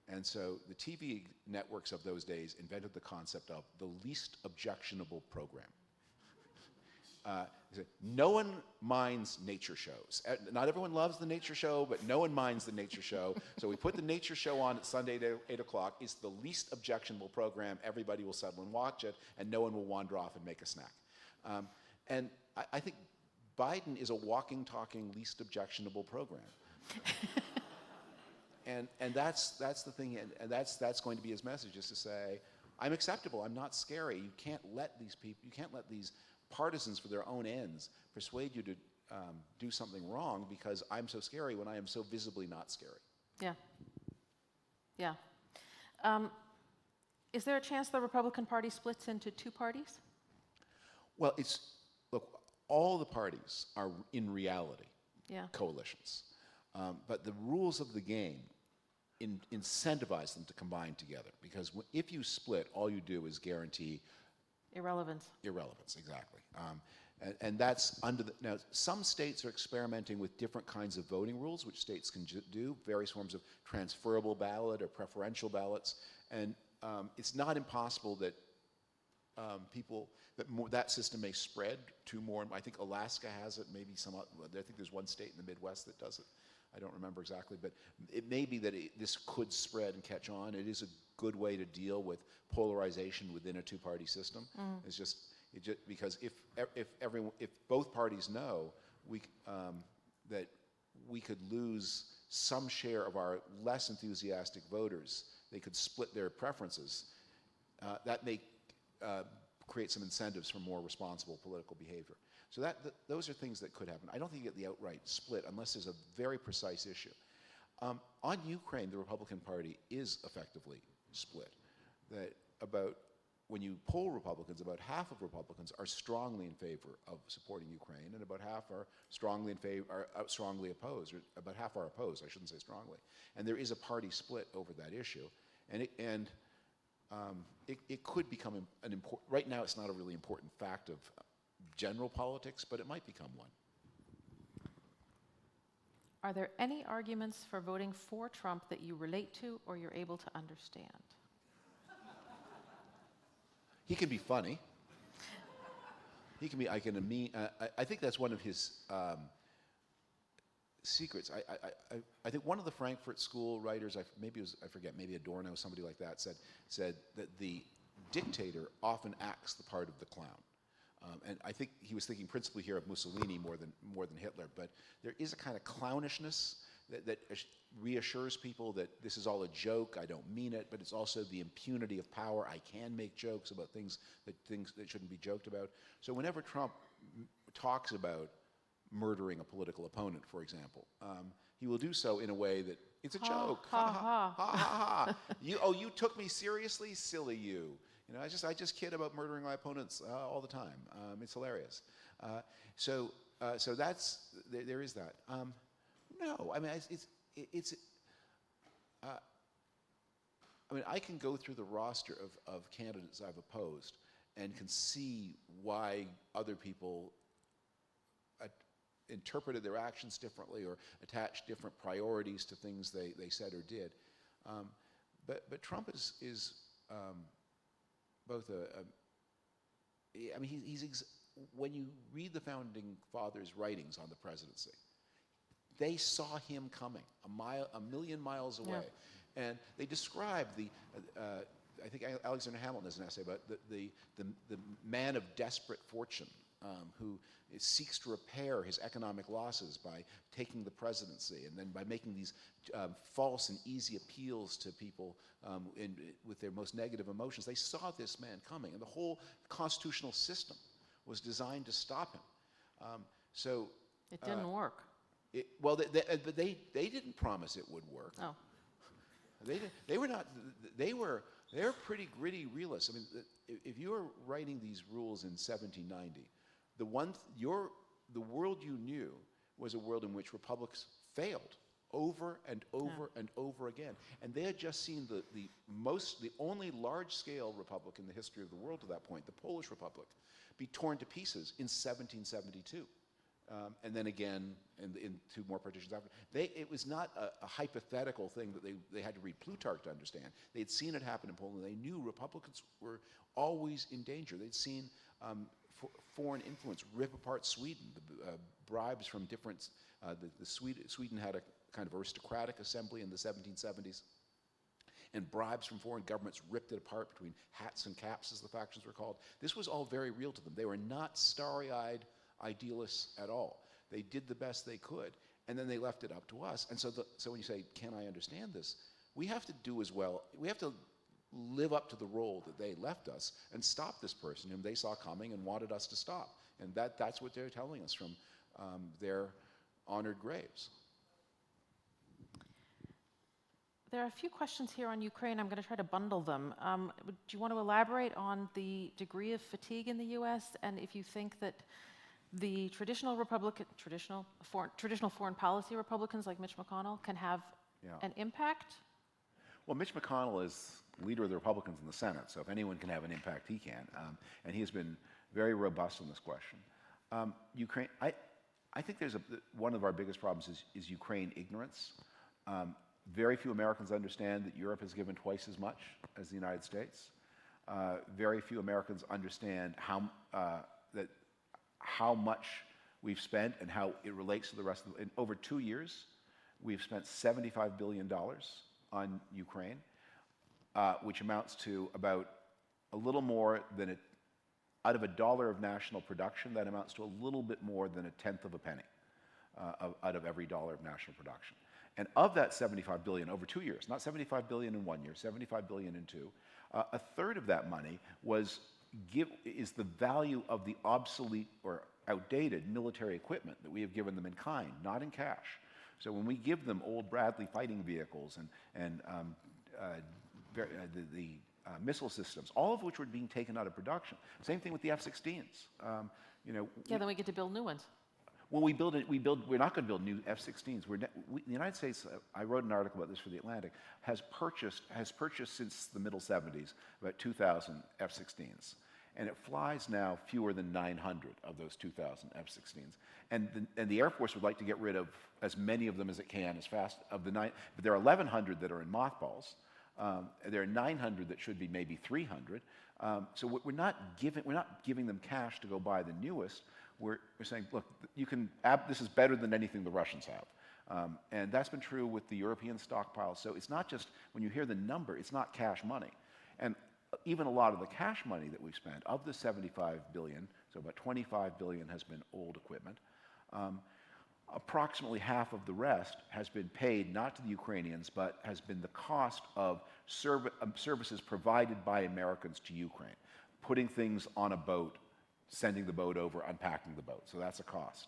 And so the TV networks of those days invented the concept of the least objectionable program. No one minds nature shows. Not everyone loves the nature show, but no one minds the nature show. So we put the nature show on at Sunday at 8 o'clock. It's the least objectionable program. Everybody will settle and watch it, and no one will wander off and make a snack. And I think Biden is a walking, talking, least objectionable program. And that's the thing, and that's going to be his message, is to say, I'm acceptable, I'm not scary. You can't let these people, you can't let these partisans for their own ends persuade you to do something wrong because I'm so scary when I am so visibly not scary. Yeah. Yeah. Is there a chance the Republican Party splits into two parties? Well, look, all the parties are in reality coalitions. But the rules of the game incentivize them to combine together, because if you split, all you do is guarantee irrelevance. Irrelevance, exactly. And that's now some states are experimenting with different kinds of voting rules, which states can do, various forms of transferable ballot or preferential ballots. And it's not impossible that that system may spread to more. I think Alaska has it, maybe I think there's one state in the Midwest that does it. I don't remember exactly, but it may be that this could spread and catch on. It is a good way to deal with polarization within a two-party system. It's just because if both parties know that we could lose some share of our less enthusiastic voters, they could split their preferences. That may create some incentives for more responsible political behavior. So those are things that could happen. I don't think you get the outright split unless there's a very precise issue. On Ukraine, the Republican Party is effectively split. When you poll Republicans, about half of Republicans are strongly in favor of supporting Ukraine, and about half are strongly strongly opposed, or about half are opposed, I shouldn't say strongly. And there is a party split over that issue. And it could become an important, right now it's not a really important fact of general politics, but it might become one. Are there any arguments for voting for Trump that you relate to or you're able to understand? He can be funny. He can be, I think that's one of his secrets. I think one of the Frankfurt School writers, maybe Adorno, somebody like that, said that the dictator often acts the part of the clown. And I think he was thinking principally here of Mussolini more than Hitler, but there is a kind of clownishness that reassures people that this is all a joke, I don't mean it, but it's also the impunity of power. I can make jokes about things that shouldn't be joked about. So whenever Trump talks about murdering a political opponent, for example, he will do so in a way that it's a joke. Ha ha ha ha. You took me seriously, silly you. You know, I just kid about murdering my opponents all the time. It's hilarious. So there is that. No, I mean I can go through the roster of candidates I've opposed and can see why other people interpreted their actions differently or attached different priorities to things they said or did. But Trump is both when you read the Founding Fathers' writings on the presidency, they saw him coming a million miles away. Yeah. And they describe I think Alexander Hamilton has an essay about the man of desperate fortune who seeks to repair his economic losses by taking the presidency and then by making these false and easy appeals to people with their most negative emotions. They saw this man coming, and the whole constitutional system was designed to stop him. So it didn't work. But they didn't promise it would work. Oh. They were not. They're pretty gritty realists. I mean, if you were writing these rules in 1790, the world you knew was a world in which republics failed. over and over and over again. And they had just seen the only large-scale republic in the history of the world to that point, the Polish Republic, be torn to pieces in 1772. And then again in two more partitions after. It was not a hypothetical thing that they had to read Plutarch to understand. They had seen it happen in Poland. They knew Republicans were always in danger. They'd seen foreign influence rip apart Sweden, bribes from different, Sweden had a kind of aristocratic assembly in the 1770s, and bribes from foreign governments ripped it apart between hats and caps, as the factions were called. This was all very real to them. They were not starry-eyed idealists at all. They did the best they could, and then they left it up to us. And so when you say, can I understand this? We have to do as well. We have to live up to the role that they left us and stop this person whom they saw coming and wanted us to stop. And that's what they're telling us from their honored graves. There are a few questions here on Ukraine. I'm going to try to bundle them. Do you want to elaborate on the degree of fatigue in the U.S. and if you think that the traditional foreign policy Republicans like Mitch McConnell can have an impact? Well, Mitch McConnell is leader of the Republicans in the Senate, so if anyone can have an impact, he can. And he has been very robust on this question. Ukraine, I think one of our biggest problems is Ukraine ignorance. Very few Americans understand that Europe has given twice as much as the United States. Very few Americans understand how much we've spent and how it relates to the rest of the. In over 2 years, we've spent $75 billion on Ukraine, which amounts to about a little more than out of $1 of national production, that amounts to a little bit more than 1/10 of a penny out of every $1 of national production. And of that $75 billion over 2 years, not $75 billion in 1 year, $75 billion in two, 1/3 of that money is the value of the obsolete or outdated military equipment that we have given them in kind, not in cash. So when we give them old Bradley fighting vehicles and the missile systems, all of which were being taken out of production. Same thing with the F-16s. Then we get to build new ones. Well, we're not going to build new F-16s. The United States, I wrote an article about this for The Atlantic, has purchased since the middle 70s about 2,000 F-16s. And it flies now fewer than 900 of those 2,000 F-16s. And the Air Force would like to get rid of as many of them as it can as fast. But there are 1,100 that are in mothballs. There are 900 that should be maybe 300. So we're not giving them cash to go buy the newest. We're saying, look, this is better than anything the Russians have. And that's been true with the European stockpiles. So it's not just, when you hear the number, it's not cash money. And even a lot of the cash money that we've spent, of the $75 billion, so about $25 billion has been old equipment, approximately half of the rest has been paid not to the Ukrainians, but has been the cost of services provided by Americans to Ukraine, putting things on a boat, sending the boat over, unpacking the boat. So that's a cost.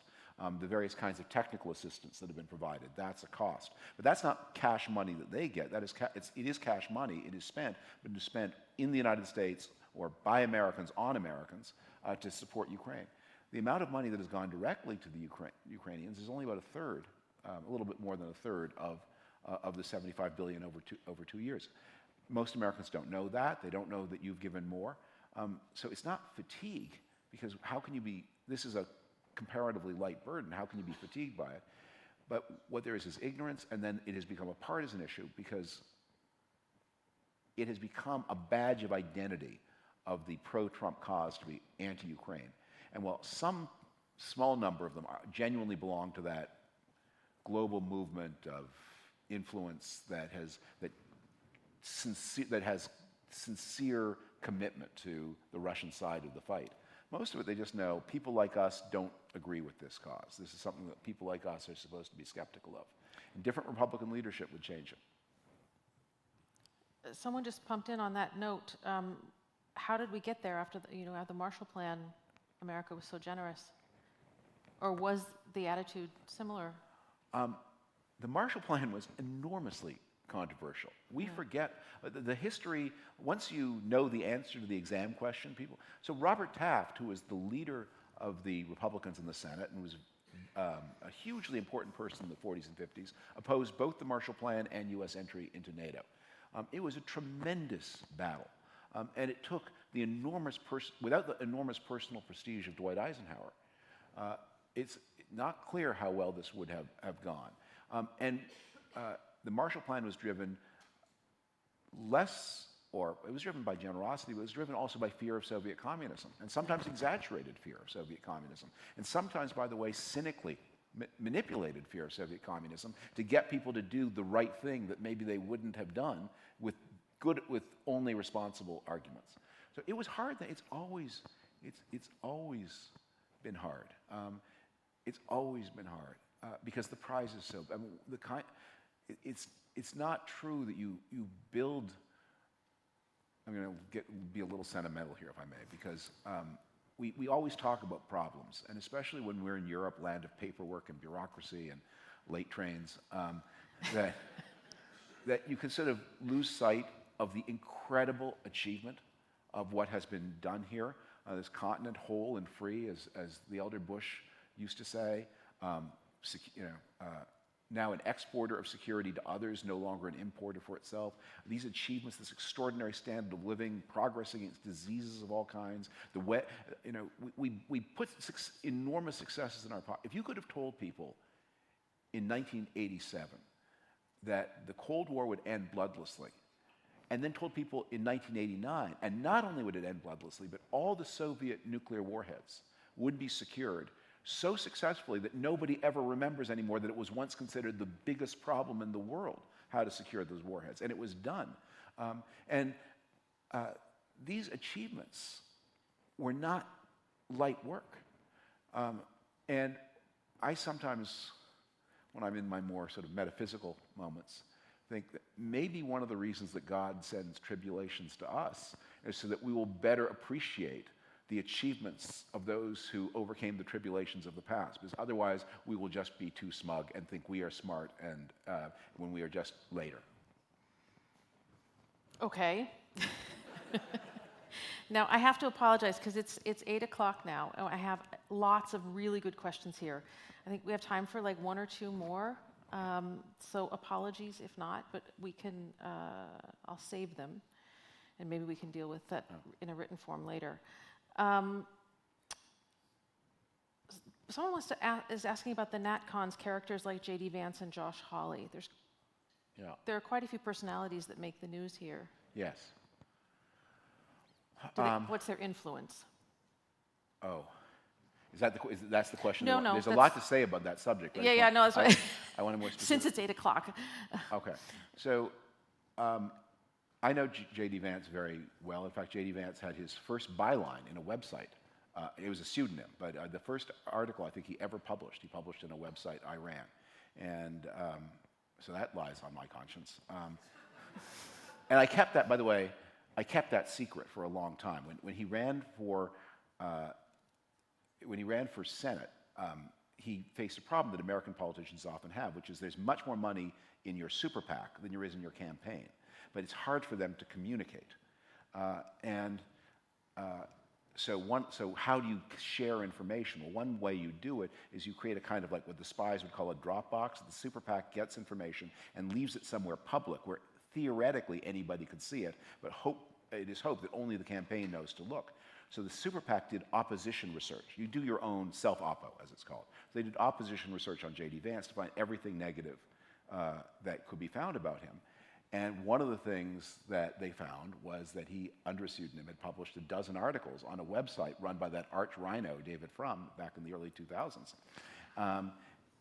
The various kinds of technical assistance that have been provided, that's a cost. But that's not cash money that they get. It is cash money. It is spent, but it is spent in the United States or by Americans on Americans to support Ukraine. The amount of money that has gone directly to the Ukrainians is only about 1/3, a little bit more than 1/3 of the $75 billion over 2 years. Most Americans don't know that. They don't know that you've given more. So it's not fatigue, because how can you be? This is a comparatively light burden. How can you be fatigued by it? But what there is ignorance, and then it has become a partisan issue because it has become a badge of identity of the pro-Trump cause to be anti-Ukraine. And while some small number of them genuinely belong to that global movement of influence that has sincere commitment to the Russian side of the fight, most of it, they just know people like us don't agree with this cause. This is something that people like us are supposed to be skeptical of. And different Republican leadership would change it. Someone just pumped in on that note. How did we get there after the Marshall Plan? America was so generous, or was the attitude similar? The Marshall Plan was enormously controversial. We forget the history. Once you know the answer to the exam question, so Robert Taft, who was the leader of the Republicans in the Senate and was a hugely important person in the 40s and 50s, opposed both the Marshall Plan and U.S. entry into NATO. It was a tremendous battle, and it took the without the enormous personal prestige of Dwight Eisenhower, it's not clear how well this would have gone. The Marshall Plan was driven it was driven by generosity, but it was driven also by fear of Soviet communism, and sometimes exaggerated fear of Soviet communism, and sometimes, by the way, cynically manipulated fear of Soviet communism to get people to do the right thing that maybe they wouldn't have done with only responsible arguments. So it was hard. It's always been hard. It's always been hard because the prize is so. I mean, it's not true that you build. I'm going to be a little sentimental here, if I may, because we always talk about problems, and especially when we're in Europe, land of paperwork and bureaucracy and late trains, that you can sort of lose sight of the incredible achievement of what has been done here. This continent whole and free, as the elder Bush used to say, now an exporter of security to others, no longer an importer for itself. These achievements, this extraordinary standard of living, progress against diseases of all kinds, we put enormous successes in our pocket. If you could have told people in 1987 that the Cold War would end bloodlessly, and then told people in 1989, and not only would it end bloodlessly, but all the Soviet nuclear warheads would be secured so successfully that nobody ever remembers anymore that it was once considered the biggest problem in the world, how to secure those warheads, and it was done. These achievements were not light work. And I sometimes, when I'm in my more sort of metaphysical moments, think that maybe one of the reasons that God sends tribulations to us is so that we will better appreciate the achievements of those who overcame the tribulations of the past, because otherwise we will just be too smug and think we are smart, and when we are just later. Okay. Now I have to apologize because it's 8 o'clock now. I have lots of really good questions here. I think we have time for like one or two more. So apologies if not, but we can. I'll save them, and maybe we can deal with that in a written form later. Someone is asking about the NatCon's characters like J.D. Vance and Josh Hawley. There are quite a few personalities that make the news here. Yes. What's their influence? Oh, that's the question? No, There's a lot to say about that subject. Yeah, no, that's right. I want to more specific. Since it's 8 o'clock. Okay, so I know J.D. Vance very well. In fact, J.D. Vance had his first byline in a website. It was a pseudonym, but the first article I think he ever published, he published in a website I ran. And so that lies on my conscience. And I kept that, by the way, I kept that secret for a long time. When he ran for Senate, he faced a problem that American politicians often have, which is there's much more money in your super PAC than there is in your campaign. But it's hard for them to communicate. So how do you share information? Well, one way you do it is you create a kind of like what the spies would call a Dropbox. The super PAC gets information and leaves it somewhere public where theoretically anybody could see it, but it is hoped that only the campaign knows to look. So the super PAC did opposition research. You do your own self-oppo, as it's called. So they did opposition research on J.D. Vance to find everything negative that could be found about him. And one of the things that they found was that he, under a pseudonym, had published 12 articles on a website run by that arch rhino, David Frum, back in the early 2000s.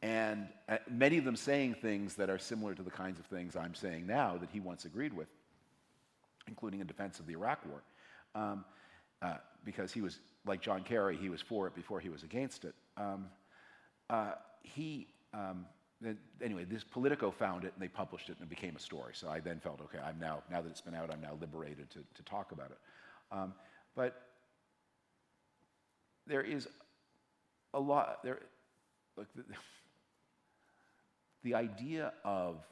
And many of them saying things that are similar to the kinds of things I'm saying now that he once agreed with, including in defense of the Iraq War. Because he was, like John Kerry, he was for it before he was against it. Anyway, this Politico found it and they published it and it became a story. So I then felt, okay, now that it's been out, I'm now liberated to talk about it. But there is a lot, the idea of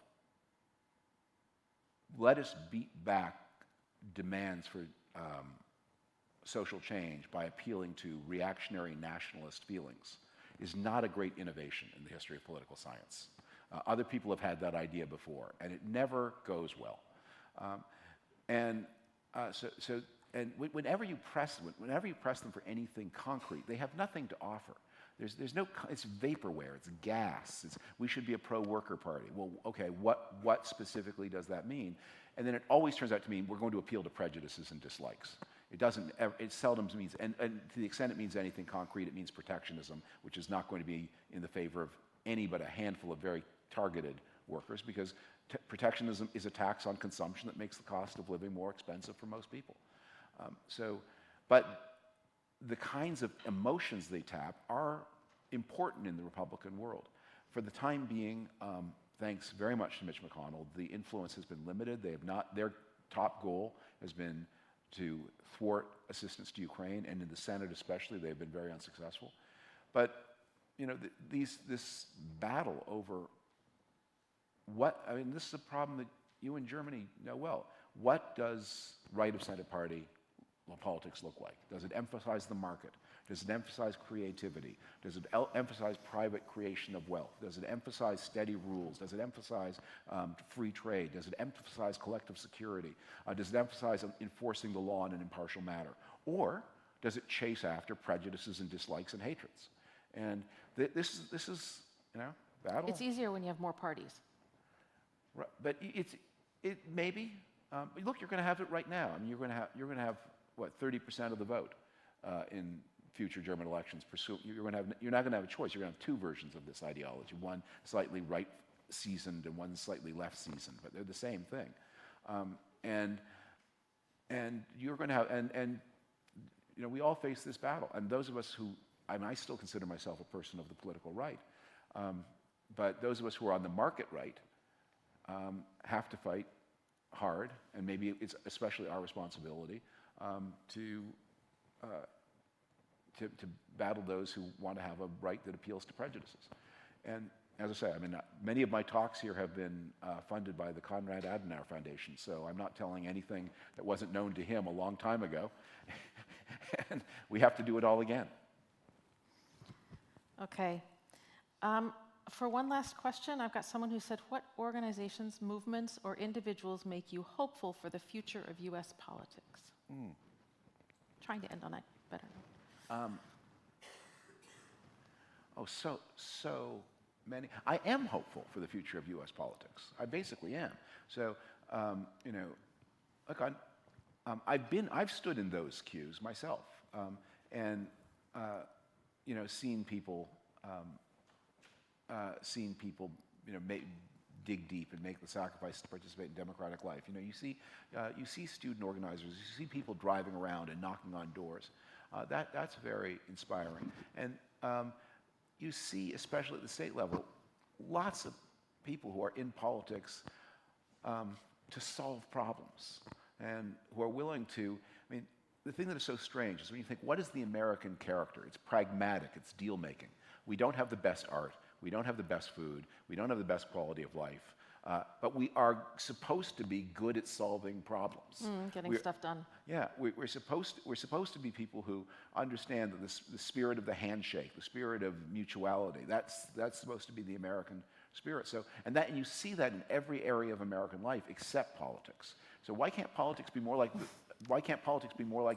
let us beat back demands for social change by appealing to reactionary nationalist feelings is not a great innovation in the history of political science. Other people have had that idea before, and it never goes well. Whenever you press them for anything concrete, they have nothing to offer. There's no, it's vaporware, it's gas, we should be a pro-worker party. Well, okay, what specifically does that mean? And then it always turns out to mean we're going to appeal to prejudices and dislikes. It seldom means, and to the extent it means anything concrete, it means protectionism, which is not going to be in the favor of any but a handful of very targeted workers, because protectionism is a tax on consumption that makes the cost of living more expensive for most people. But the kinds of emotions they tap are important in the Republican world. For the time being, thanks very much to Mitch McConnell, the influence has been limited. Their top goal has been to thwart assistance to Ukraine, and in the Senate especially, they've been very unsuccessful. But this battle over this is a problem that you in Germany know well. What does right of center party politics look like? Does it emphasize the market? Does it emphasize creativity? Does it emphasize private creation of wealth? Does it emphasize steady rules? Does it emphasize free trade? Does it emphasize collective security? Does it emphasize enforcing the law in an impartial manner? Or does it chase after prejudices and dislikes and hatreds? And this is battle. It's easier when you have more parties. Right, but it maybe. Look, you're going to have it right now. You're going to have what, 30% of the vote in future German elections. You're not going to have a choice. You're going to have two versions of this ideology: one slightly right-seasoned and one slightly left-seasoned, but they're the same thing. And you're going to have we all face this battle. And those of us who I still consider myself a person of the political right, but those of us who are on the market right have to fight hard, and maybe it's especially our responsibility to battle those who want to have a right that appeals to prejudices. And as I say, many of my talks here have been funded by the Konrad Adenauer Foundation, so I'm not telling anything that wasn't known to him a long time ago. And we have to do it all again. Okay. For one last question, I've got someone who said, what organizations, movements, or individuals make you hopeful for the future of U.S. politics? Trying to end on a better note. So many. I am hopeful for the future of U.S. politics. I basically am. So, look, I've stood in those queues myself, and seen people dig deep and make the sacrifice to participate in democratic life. You see student organizers, you see people driving around and knocking on doors. That's very inspiring. And you see, especially at the state level, lots of people who are in politics to solve problems and who are willing to. The thing that is so strange is when you think, what is the American character? It's pragmatic, it's deal-making. We don't have the best art, we don't have the best food, we don't have the best quality of life, but we are supposed to be good at solving problems. Getting stuff done. Yeah, we're supposed to be people who understand that the spirit of the handshake, the spirit of mutuality, that's supposed to be the American spirit. So, and you see that in every area of American life except politics. So why can't politics be more like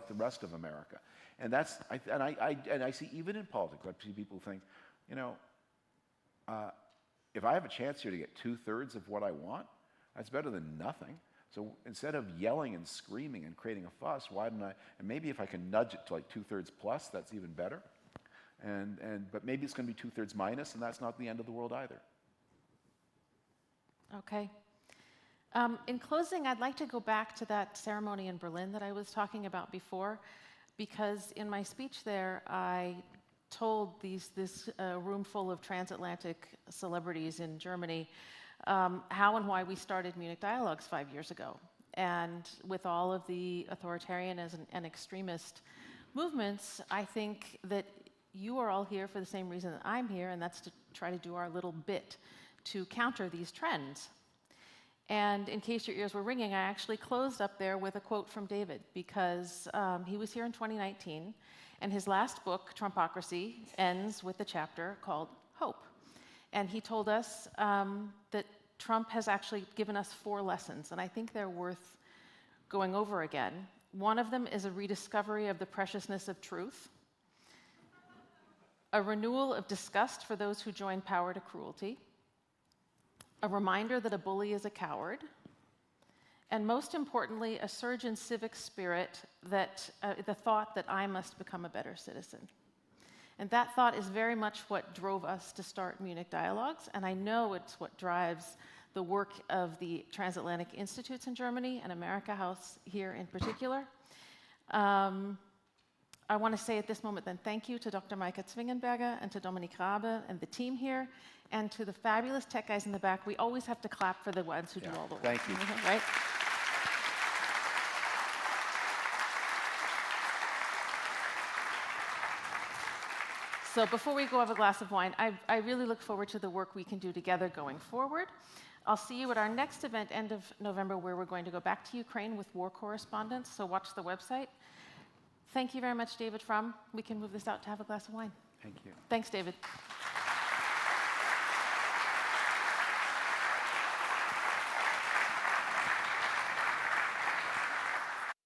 the rest of America? And I see even in politics, I see people think, if I have a chance here to get 2/3 of what I want, that's better than nothing. So instead of yelling and screaming and creating a fuss, why don't I? And maybe if I can nudge it to like 2/3 plus, that's even better. But maybe it's going to be 2/3 minus, and that's not the end of the world either. Okay. In closing, I'd like to go back to that ceremony in Berlin that I was talking about before, because in my speech there, I told this room full of transatlantic celebrities in Germany how and why we started Munich Dialogues 5 years ago. And with all of the authoritarianism and extremist movements, I think that you are all here for the same reason that I'm here, and that's to try to do our little bit to counter these trends. And in case your ears were ringing, I actually closed up there with a quote from David, because he was here in 2019, And his last book, Trumpocracy, ends with a chapter called Hope. And he told us that Trump has actually given us 4 lessons, and I think they're worth going over again. One of them is a rediscovery of the preciousness of truth, a renewal of disgust for those who join power to cruelty, a reminder that a bully is a coward, and most importantly, a surge in civic spirit that the thought that I must become a better citizen. And that thought is very much what drove us to start Munich Dialogues, and I know it's what drives the work of the Transatlantic Institutes in Germany and amerikahaus here in particular. I want to say at this moment then thank you to Dr. Maike Zwingenberger and to Dominik Rabe and the team here, and to the fabulous tech guys in the back. We always have to clap for the ones who do all the work. Thank you. Right? So before we go have a glass of wine, I really look forward to the work we can do together going forward. I'll see you at our next event, end of November, where we're going to go back to Ukraine with war correspondents, so watch the website. Thank you very much, David Frum. We can move this out to have a glass of wine. Thank you. Thanks, David.